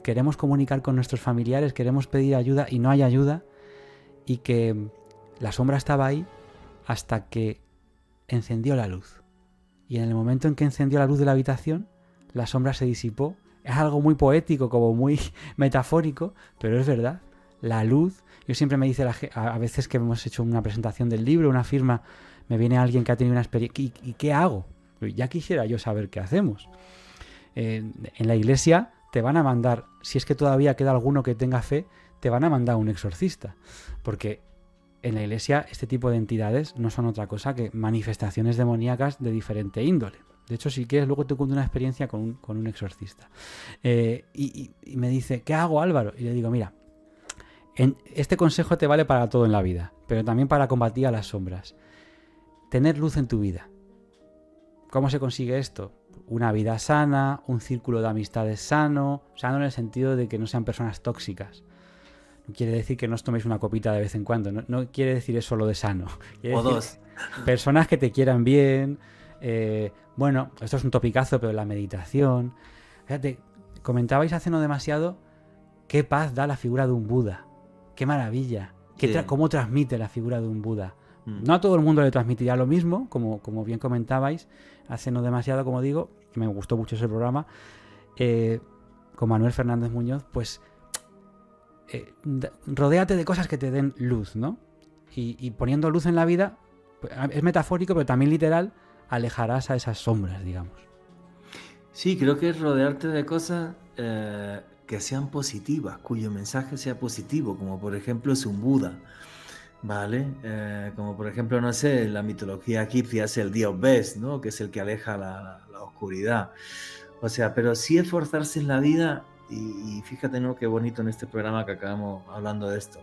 [SPEAKER 4] queremos comunicar con nuestros familiares, queremos pedir ayuda y no hay ayuda, y que La sombra estaba ahí hasta que encendió la luz. Y en el momento en que encendió la luz de la habitación, la sombra se disipó. Es algo muy poético, como muy metafórico, pero es verdad. La luz, yo siempre me dice a veces que hemos hecho una presentación del libro, una firma, me viene alguien que ha tenido una experiencia, ¿y qué hago? Ya quisiera yo saber qué hacemos. En la iglesia te van a mandar, si es que todavía queda alguno que tenga fe, te van a mandar un exorcista, porque en la iglesia este tipo de entidades no son otra cosa que manifestaciones demoníacas de índole. De hecho, si quieres, luego te cuento una experiencia con un exorcista. Y me dice, ¿qué hago, Álvaro? Y le digo, mira, este consejo te vale para todo en la vida, pero también para combatir a las sombras. Tener luz en tu vida. ¿Cómo se consigue esto? Una vida sana, un círculo de amistades sano en el sentido de que no sean personas tóxicas. No quiere decir que no os toméis una copita de vez en cuando, no quiere decir eso lo de sano.
[SPEAKER 1] O dos.
[SPEAKER 4] Personas que te quieran bien. Bueno, esto es un topicazo, pero la meditación. Fíjate, comentabais hace no demasiado qué paz da la figura de un Buda. Qué maravilla. Cómo transmite la figura de un Buda. No a todo el mundo le transmitiría lo mismo, como bien comentabais, hace no demasiado, como digo, que me gustó mucho ese programa, con Manuel Fernández Muñoz, pues rodéate de cosas que te den luz, ¿no? Y poniendo luz en la vida, pues, es metafórico, pero también literal, alejarás a esas sombras, digamos.
[SPEAKER 1] Sí, creo que es rodearte de cosas que sean positivas, cuyo mensaje sea positivo, como por ejemplo es un Buda. ¿Vale? Como por ejemplo, no sé, en la mitología egipcia es el dios Bes, ¿no? Que es el que aleja la oscuridad. O sea, pero sí esforzarse en la vida, y fíjate, ¿no? Qué bonito en este programa que acabamos hablando de esto.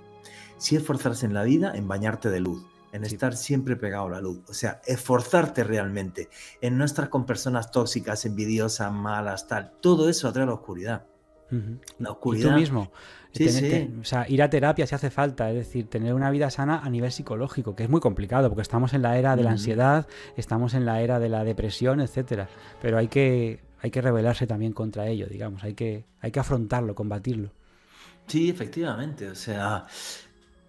[SPEAKER 1] Sí esforzarse en la vida, en bañarte de luz, en estar siempre pegado a la luz. O sea, esforzarte realmente, en no estar con personas tóxicas, envidiosas, malas, tal. Todo eso atrae a la oscuridad. La oscuridad.
[SPEAKER 4] Y tú mismo.
[SPEAKER 1] Sí.
[SPEAKER 4] O sea, ir a terapia si hace falta, es decir, tener una vida sana a nivel psicológico, que es muy complicado, porque estamos en la era de la ansiedad, estamos en la era de la depresión, etcétera. Pero hay que rebelarse también contra ello, digamos, hay que afrontarlo, combatirlo.
[SPEAKER 1] Sí, efectivamente, o sea,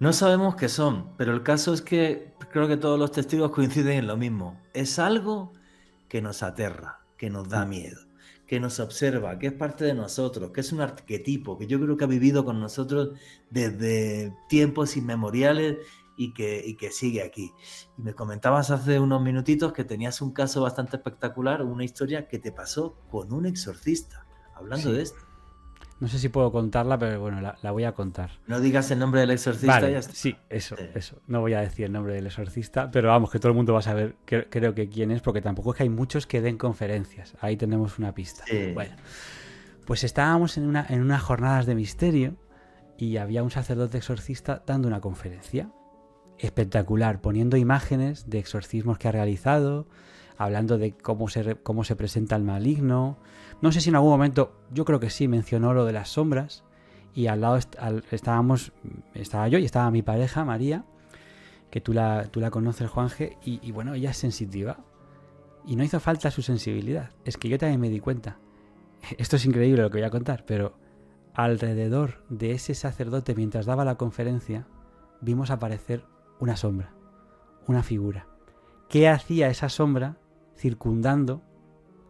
[SPEAKER 1] no sabemos qué son, pero el caso es que creo que todos los testigos coinciden en lo mismo. Es algo que nos aterra, que nos da miedo, que nos observa, que es parte de nosotros, que es un arquetipo que yo creo que ha vivido con nosotros desde tiempos inmemoriales y que sigue aquí. Y me comentabas hace unos minutitos que tenías un caso bastante espectacular, una historia que te pasó con un exorcista, hablando de esto.
[SPEAKER 4] No sé si puedo contarla, pero bueno, la voy a contar.
[SPEAKER 1] No digas el nombre del exorcista.
[SPEAKER 4] Vale,
[SPEAKER 1] ya está.
[SPEAKER 4] Sí, eso. No voy a decir el nombre del exorcista, pero vamos, que todo el mundo va a saber, creo que quién es, porque tampoco es que hay muchos que den conferencias. Ahí tenemos una pista.
[SPEAKER 1] Sí.
[SPEAKER 4] Bueno, pues estábamos en unas jornadas de misterio y había un sacerdote exorcista dando una conferencia. Espectacular, poniendo imágenes de exorcismos que ha realizado, hablando de cómo se presenta el maligno. No sé si en algún momento, yo creo que sí, mencionó lo de las sombras. Y al lado estaba yo y estaba mi pareja, María, que tú la conoces, Juanje, y bueno, ella es sensitiva. Y no hizo falta su sensibilidad. Es que yo también me di cuenta. Esto es increíble lo que voy a contar, pero alrededor de ese sacerdote, mientras daba la conferencia, vimos aparecer una sombra, una figura. ¿Qué hacía esa sombra circundando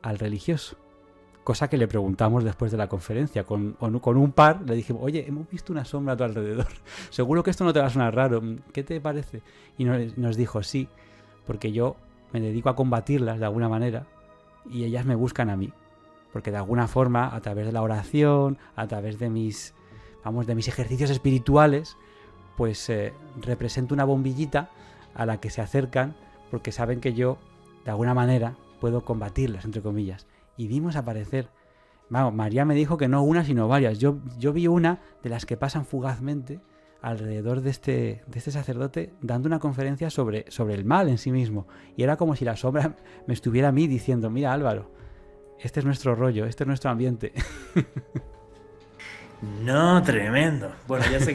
[SPEAKER 4] al religioso? Cosa que le preguntamos después de la conferencia. Con un par le dijimos, oye, hemos visto una sombra a tu alrededor. Seguro que esto no te va a sonar raro. ¿Qué te parece? Y nos dijo, sí, porque yo me dedico a combatirlas de alguna manera y ellas me buscan a mí. Porque de alguna forma, a través de la oración, a través de mis ejercicios espirituales, pues represento una bombillita a la que se acercan porque saben que yo, de alguna manera, puedo combatirlas, entre comillas. Y vimos aparecer, María me dijo que no una sino varias. Yo vi una de las que pasan fugazmente alrededor de este sacerdote dando una conferencia sobre el mal en sí mismo. Y era como si la sombra me estuviera a mí diciendo, mira Álvaro, este es nuestro rollo, este es nuestro ambiente.
[SPEAKER 1] No, tremendo. Bueno, ya sé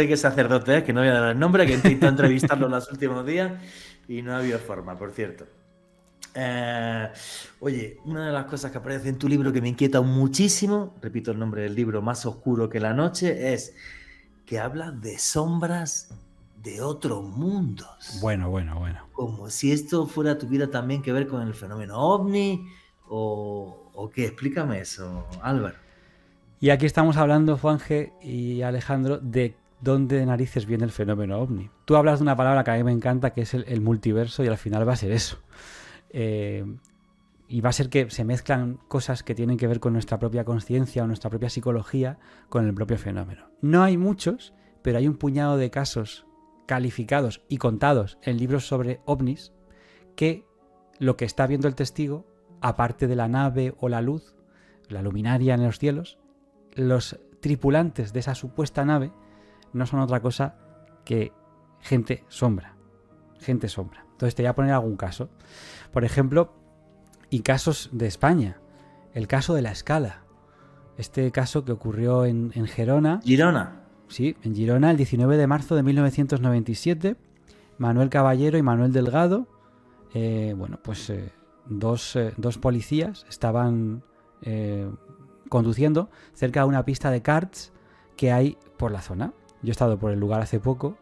[SPEAKER 1] que sacerdote es, que no voy a dar el nombre, que he intentado entrevistarlo en los últimos días y no ha habido forma, por cierto. Oye, una de las cosas que aparece en tu libro que me inquieta muchísimo, repito el nombre del libro, Más oscuro que la noche, es que habla de sombras de otros mundos.
[SPEAKER 4] Bueno.
[SPEAKER 1] Como si esto tuviera también que ver con el fenómeno ovni o qué. Explícame eso, Álvaro.
[SPEAKER 4] Y aquí estamos hablando, Juanje y Alejandro, de dónde de narices viene el fenómeno ovni. Tú hablas de una palabra que a mí me encanta, que es el multiverso, y al final va a ser eso. Y va a ser que se mezclan cosas que tienen que ver con nuestra propia conciencia o nuestra propia psicología con el propio fenómeno. No hay muchos, pero hay un puñado de casos calificados y contados en libros sobre ovnis que lo que está viendo el testigo, aparte de la nave o la luz, la luminaria en los cielos, los tripulantes de esa supuesta nave no son otra cosa que gente sombra. Entonces te voy a poner algún caso. Por ejemplo, y casos de España. El caso de La Escala. Este caso que ocurrió en Gerona.
[SPEAKER 1] Girona.
[SPEAKER 4] Sí, en Girona, el 19 de marzo de 1997. Manuel Caballero y Manuel Delgado, dos policías estaban conduciendo cerca de una pista de karts que hay por la zona. Yo he estado por el lugar hace poco,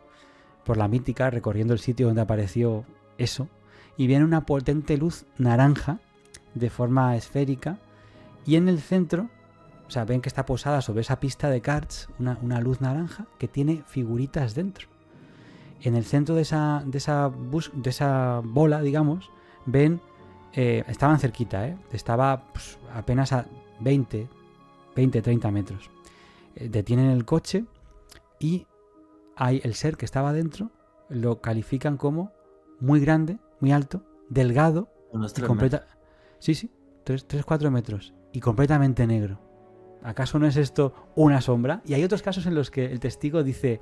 [SPEAKER 4] por la mítica, recorriendo el sitio donde apareció eso, y viene una potente luz naranja de forma esférica, y en el centro, o sea, ven que está posada sobre esa pista de karts una luz naranja que tiene figuritas dentro. En el centro de esa bola, digamos, ven, estaban cerquita, estaba pues, apenas a 20-30 metros. Detienen el coche y el ser que estaba dentro lo califican como muy grande, muy alto, delgado,
[SPEAKER 1] unos 3 metros.
[SPEAKER 4] Sí, 3-4 metros y completamente negro. ¿Acaso no es esto una sombra? Y hay otros casos en los que el testigo dice...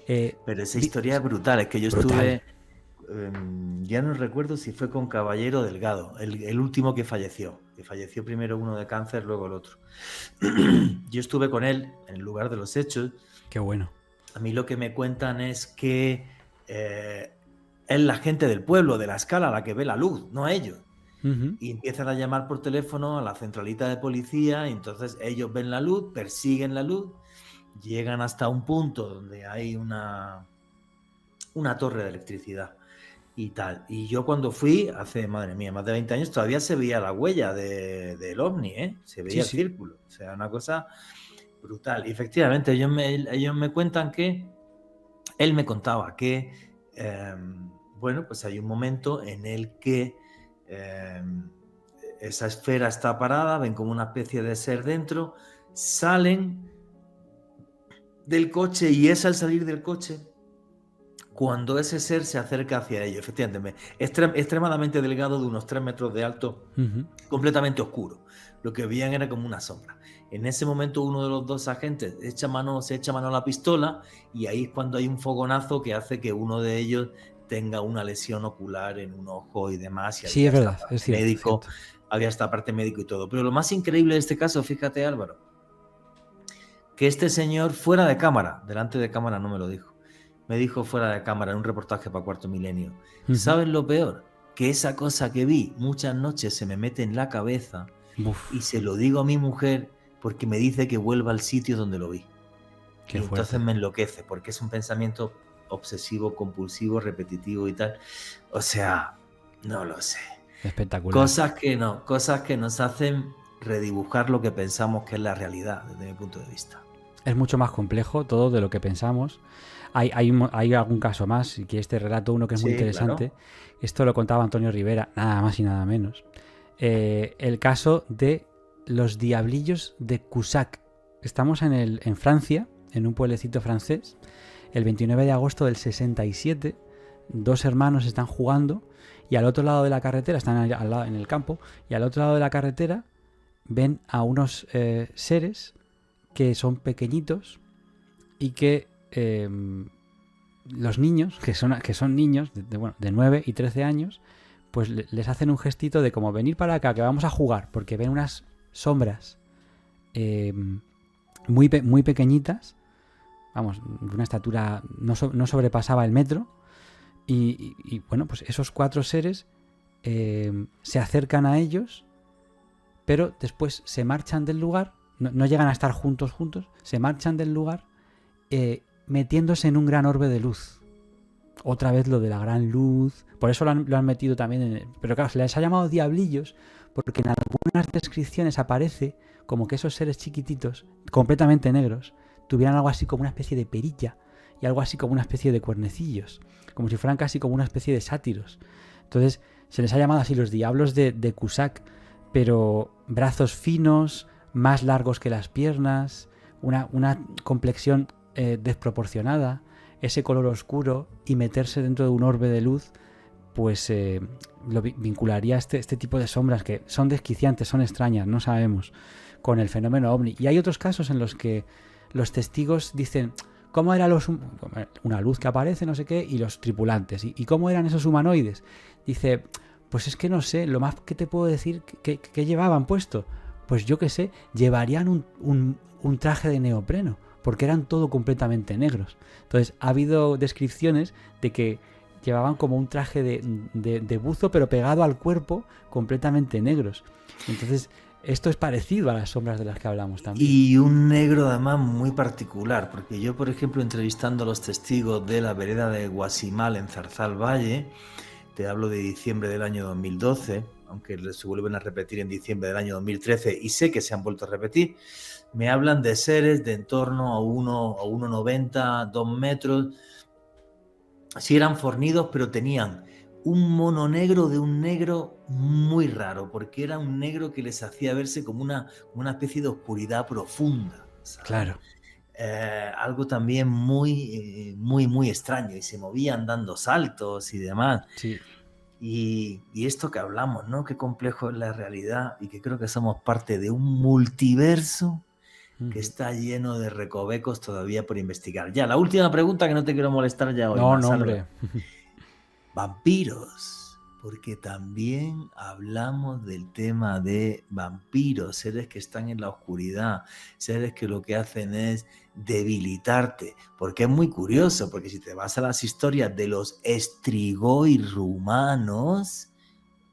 [SPEAKER 1] Pero esa historia es brutal, es que yo estuve... ya no recuerdo si fue con Caballero Delgado, el último que falleció primero uno de cáncer, luego el otro. Yo estuve con él en el lugar de los hechos.
[SPEAKER 4] Qué bueno.
[SPEAKER 1] A mí lo que me cuentan es que es la gente del pueblo, de La Escala, la que ve la luz, no ellos. Uh-huh. Y empiezan a llamar por teléfono a la centralita de policía, y entonces ellos ven la luz, persiguen la luz, llegan hasta un punto donde hay una torre de electricidad y tal. Y yo cuando fui, hace, madre mía, más de 20 años, todavía se veía la huella del ovni, se veía el círculo. O sea, una cosa brutal. Y efectivamente, ellos me cuentan que, él me contaba que, pues hay un momento en el que esa esfera está parada, ven como una especie de ser dentro, salen del coche, y es al salir del coche cuando ese ser se acerca hacia ellos. Efectivamente, extremadamente delgado, de unos 3 metros de alto, uh-huh, completamente oscuro. Lo que veían era como una sombra. En ese momento uno de los dos agentes se echa mano a la pistola, y ahí es cuando hay un fogonazo que hace que uno de ellos tenga una lesión ocular en un ojo y demás. Y
[SPEAKER 4] sí, es verdad, es cierto,
[SPEAKER 1] médico, es cierto. Había esta parte médico y todo. Pero lo más increíble de este caso, fíjate, Álvaro, que este señor fuera de cámara, delante de cámara no me lo dijo, me dijo fuera de cámara en un reportaje para Cuarto Milenio. Uh-huh. ¿Sabes lo peor? Que esa cosa que vi muchas noches se me mete en la cabeza. Uf. Y se lo digo a mi mujer porque me dice que vuelva al sitio donde lo vi. Y entonces me enloquece, porque es un pensamiento obsesivo, compulsivo, repetitivo y tal. O sea, no lo sé.
[SPEAKER 4] Espectacular.
[SPEAKER 1] Cosas que nos hacen redibujar lo que pensamos que es la realidad, desde mi punto de vista.
[SPEAKER 4] Es mucho más complejo todo de lo que pensamos. Hay algún caso más, si quieres te relato uno que es muy interesante. Claro. Esto lo contaba Antonio Rivera, nada más y nada menos. El caso de los diablillos de Cusack. Estamos en Francia, en un pueblecito francés. El 29 de agosto del 67, dos hermanos están jugando, y al otro lado de la carretera, están en el campo, y al otro lado de la carretera ven a unos seres que son pequeñitos, y que los niños, que son niños de 9 y 13 años, pues les hacen un gestito de como venir para acá, que vamos a jugar, porque ven unas sombras muy pequeñitas, vamos, de una estatura no sobrepasaba el metro, y bueno, pues esos 4 seres se acercan a ellos, pero después se marchan del lugar, no llegan a estar juntos, se marchan del lugar, metiéndose en un gran orbe de luz. otra vez lo de la gran luz. Por eso lo han metido también pero claro, se les ha llamado diablillos porque en algunas descripciones aparece como que esos seres chiquititos, completamente negros, tuvieran algo así como una especie de perilla y algo así como una especie de cuernecillos, como si fueran casi como una especie de sátiros. Entonces se les ha llamado así los diablos de Cusack, pero brazos finos, más largos que las piernas, una complexión desproporcionada, ese color oscuro y meterse dentro de un orbe de luz, pues lo vincularía a este tipo de sombras que son desquiciantes, son extrañas, no sabemos, con el fenómeno ovni. Y hay otros casos en los que los testigos dicen cómo era una luz que aparece, no sé qué, y los tripulantes, y cómo eran esos humanoides. Dice, pues es que no sé, lo más que te puedo decir, ¿qué llevaban puesto? Pues yo qué sé, llevarían un traje de neopreno, porque eran todo completamente negros. Entonces ha habido descripciones de que llevaban como un traje de buzo, pero pegado al cuerpo, completamente negros. Entonces esto es parecido a las sombras de las que hablamos también.
[SPEAKER 1] Y un negro además muy particular, porque yo, por ejemplo, entrevistando a los testigos de la vereda de Guasimal en Zarzal Valle, te hablo de diciembre del año 2012, aunque se vuelven a repetir en diciembre del año 2013, y sé que se han vuelto a repetir, me hablan de seres de en torno a 1,90, 2 metros. Sí eran fornidos, pero tenían un mono negro de un negro muy raro, porque era un negro que les hacía verse como una especie de oscuridad profunda, ¿sabes?
[SPEAKER 4] Claro.
[SPEAKER 1] Algo también muy, muy, muy extraño, y se movían dando saltos y demás.
[SPEAKER 4] Sí.
[SPEAKER 1] Y esto que hablamos, ¿no? Qué complejo es la realidad, y que creo que somos parte de un multiverso que está lleno de recovecos todavía por investigar. Ya, la última pregunta, que no te quiero molestar ya hoy.
[SPEAKER 4] No,
[SPEAKER 1] más,
[SPEAKER 4] no, hombre.
[SPEAKER 1] Vampiros, porque también hablamos del tema de vampiros, seres que están en la oscuridad, seres que lo que hacen es debilitarte, porque es muy curioso, porque si te vas a las historias de los Strigoi rumanos,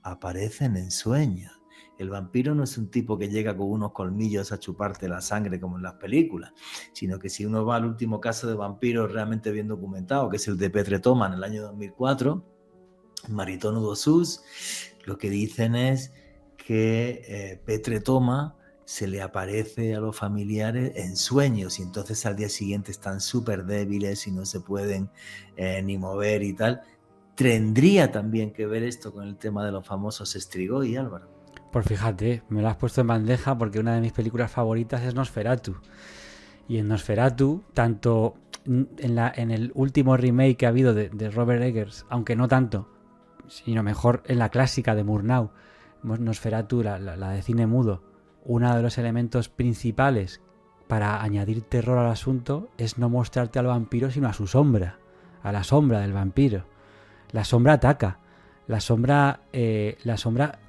[SPEAKER 1] aparecen en sueños. El vampiro no es un tipo que llega con unos colmillos a chuparte la sangre como en las películas, sino que si uno va al último caso de vampiro realmente bien documentado, que es el de Petre Toma en el año 2004, Mariton Sus, lo que dicen es que Petre Toma se le aparece a los familiares en sueños, y entonces al día siguiente están súper débiles y no se pueden ni mover y tal. ¿Tendría también que ver esto con el tema de los famosos Strigoi, Álvaro?
[SPEAKER 4] Pues fíjate, me lo has puesto en bandeja porque una de mis películas favoritas es Nosferatu. Y en Nosferatu, tanto en el último remake que ha habido de Robert Eggers, aunque no tanto, sino mejor en la clásica de Murnau, Nosferatu, la de cine mudo, uno de los elementos principales para añadir terror al asunto es no mostrarte al vampiro sino a su sombra, a la sombra del vampiro. La sombra ataca, la sombra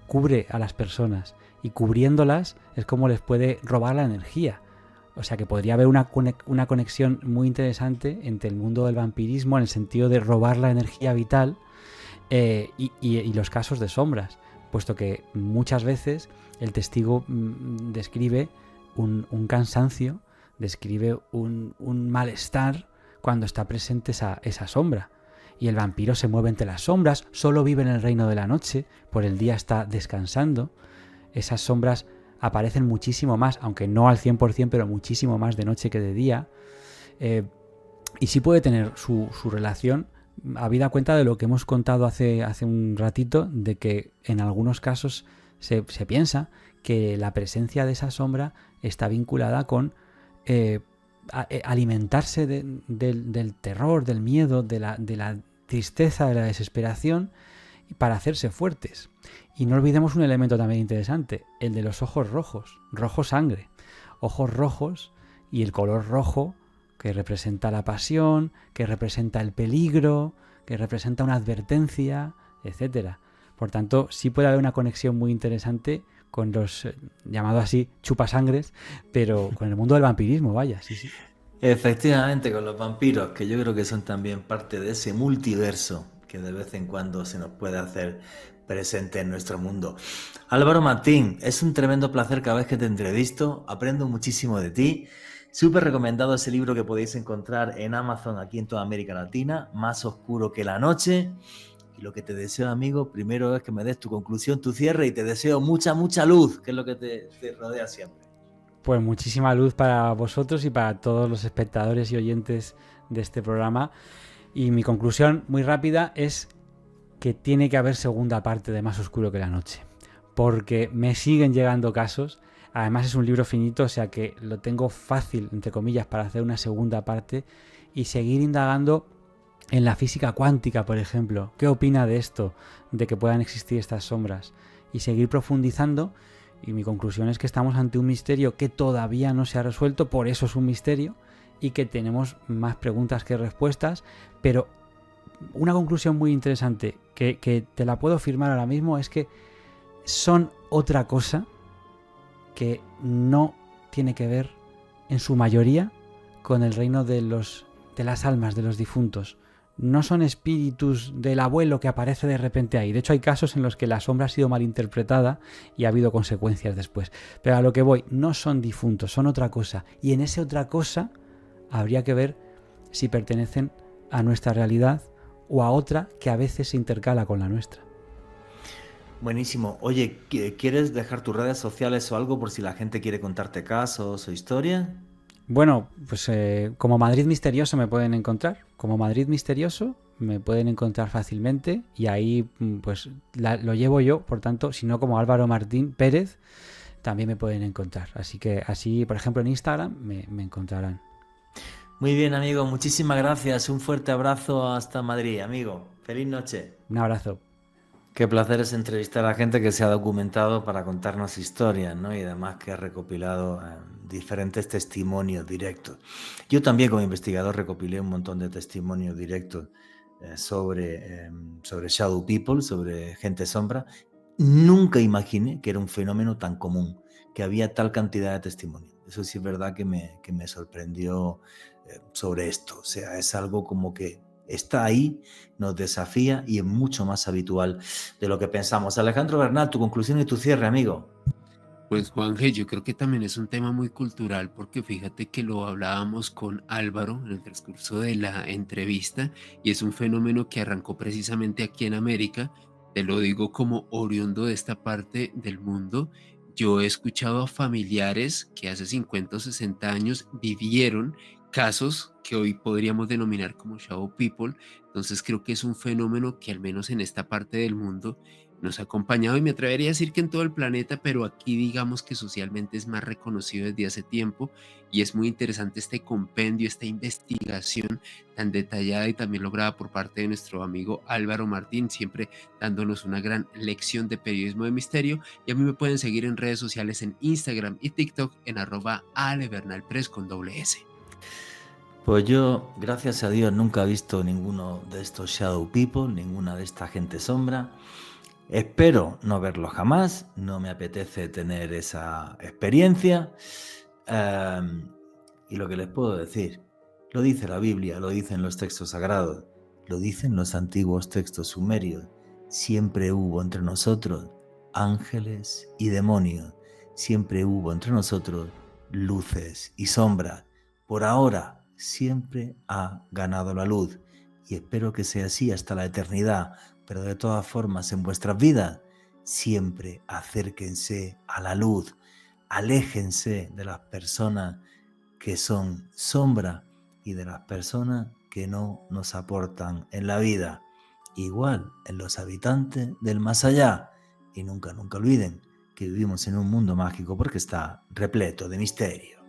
[SPEAKER 4] cubre a las personas, y cubriéndolas es como les puede robar la energía. O sea que podría haber una conexión muy interesante entre el mundo del vampirismo en el sentido de robar la energía vital y los casos de sombras, puesto que muchas veces el testigo describe un cansancio, describe un malestar cuando está presente esa sombra. Y el vampiro se mueve entre las sombras, solo vive en el reino de la noche, por el día está descansando. Esas sombras aparecen muchísimo más, aunque no al 100%, pero muchísimo más de noche que de día. Y sí puede tener su relación, habida cuenta de lo que hemos contado hace un ratito, de que en algunos casos se piensa que la presencia de esa sombra está vinculada con alimentarse del terror, del miedo, de la tristeza, de la desesperación, para hacerse fuertes. Y no olvidemos un elemento también interesante, el de los ojos rojos, rojo sangre, ojos rojos, y el color rojo que representa la pasión, que representa el peligro, que representa una advertencia, etcétera. Por tanto, sí puede haber una conexión muy interesante con los llamados así chupasangres, pero con el mundo del vampirismo, vaya, sí.
[SPEAKER 1] Efectivamente, con los vampiros, que yo creo que son también parte de ese multiverso que de vez en cuando se nos puede hacer presente en nuestro mundo. Álvaro Martín, es un tremendo placer cada vez que te entrevisto, aprendo muchísimo de ti. Súper recomendado ese libro que podéis encontrar en Amazon aquí en toda América Latina, Más oscuro que la noche. Y lo que te deseo, amigo, primero es que me des tu conclusión, tu cierre, y te deseo mucha, mucha luz, que es lo que te rodea siempre.
[SPEAKER 4] Pues muchísima luz para vosotros y para todos los espectadores y oyentes de este programa. Y mi conclusión muy rápida es que tiene que haber segunda parte de Más oscuro que la noche, porque me siguen llegando casos. Además es un libro finito, o sea que lo tengo fácil, entre comillas, para hacer una segunda parte y seguir indagando en la física cuántica, por ejemplo. ¿Qué opina de esto, de que puedan existir estas sombras? Y seguir profundizando. Y mi conclusión es que estamos ante un misterio que todavía no se ha resuelto, por eso es un misterio, y que tenemos más preguntas que respuestas. Pero una conclusión muy interesante, que te la puedo afirmar ahora mismo, es que son otra cosa que no tiene que ver, en su mayoría, con el reino de las almas, de los difuntos. No son espíritus del abuelo que aparece de repente ahí. De hecho, hay casos en los que la sombra ha sido malinterpretada y ha habido consecuencias después. Pero a lo que voy, no son difuntos, son otra cosa. Y en esa otra cosa habría que ver si pertenecen a nuestra realidad o a otra que a veces se intercala con la nuestra.
[SPEAKER 1] Buenísimo. Oye, ¿quieres dejar tus redes sociales o algo por si la gente quiere contarte casos o historias?
[SPEAKER 4] Bueno, pues como Madrid Misterioso me pueden encontrar. Como Madrid Misterioso me pueden encontrar fácilmente y ahí pues lo llevo yo. Por tanto, si no, como Álvaro Martín Pérez, también me pueden encontrar. Así que así, por ejemplo, en Instagram me encontrarán.
[SPEAKER 1] Muy bien, amigo. Muchísimas gracias. Un fuerte abrazo hasta Madrid, amigo. Feliz noche.
[SPEAKER 4] Un abrazo.
[SPEAKER 1] Qué placer es entrevistar a gente que se ha documentado para contarnos historias, ¿no? Y además que ha recopilado diferentes testimonios directos. Yo también como investigador recopilé un montón de testimonios directos sobre Shadow People, sobre gente sombra. Nunca imaginé que era un fenómeno tan común, que había tal cantidad de testimonios. Eso sí es verdad que me sorprendió sobre esto. O sea, es algo como que está ahí, nos desafía y es mucho más habitual de lo que pensamos. Alejandro Bernal, tu conclusión y tu cierre, amigo.
[SPEAKER 3] Pues Juanje, yo creo que también es un tema muy cultural porque fíjate que lo hablábamos con Álvaro en el transcurso de la entrevista y es un fenómeno que arrancó precisamente aquí en América. Te lo digo como oriundo de esta parte del mundo. Yo he escuchado a familiares que hace 50 o 60 años vivieron casos que hoy podríamos denominar como Shadow People. Entonces creo que es un fenómeno que al menos en esta parte del mundo nos ha acompañado y me atrevería a decir que en todo el planeta, pero aquí digamos que socialmente es más reconocido desde hace tiempo y es muy interesante este compendio, esta investigación tan detallada y también lograda por parte de nuestro amigo Álvaro Martín, siempre dándonos una gran lección de periodismo de misterio. Y a mí me pueden seguir en redes sociales en Instagram y TikTok en @alebernalpress con @S.
[SPEAKER 1] Pues yo, gracias a Dios, nunca he visto ninguno de estos Shadow People, ninguna de esta gente sombra. Espero no verlo jamás, no me apetece tener esa experiencia. Y lo que les puedo decir, lo dice la Biblia, lo dicen los textos sagrados, lo dicen los antiguos textos sumerios. Siempre hubo entre nosotros ángeles y demonios, siempre hubo entre nosotros luces y sombras. Por ahora siempre ha ganado la luz y espero que sea así hasta la eternidad. Pero de todas formas, en vuestras vidas, siempre acérquense a la luz, aléjense de las personas que son sombra y de las personas que no nos aportan en la vida. Igual en los habitantes del más allá. Y nunca olviden que vivimos en un mundo mágico porque está repleto de misterio.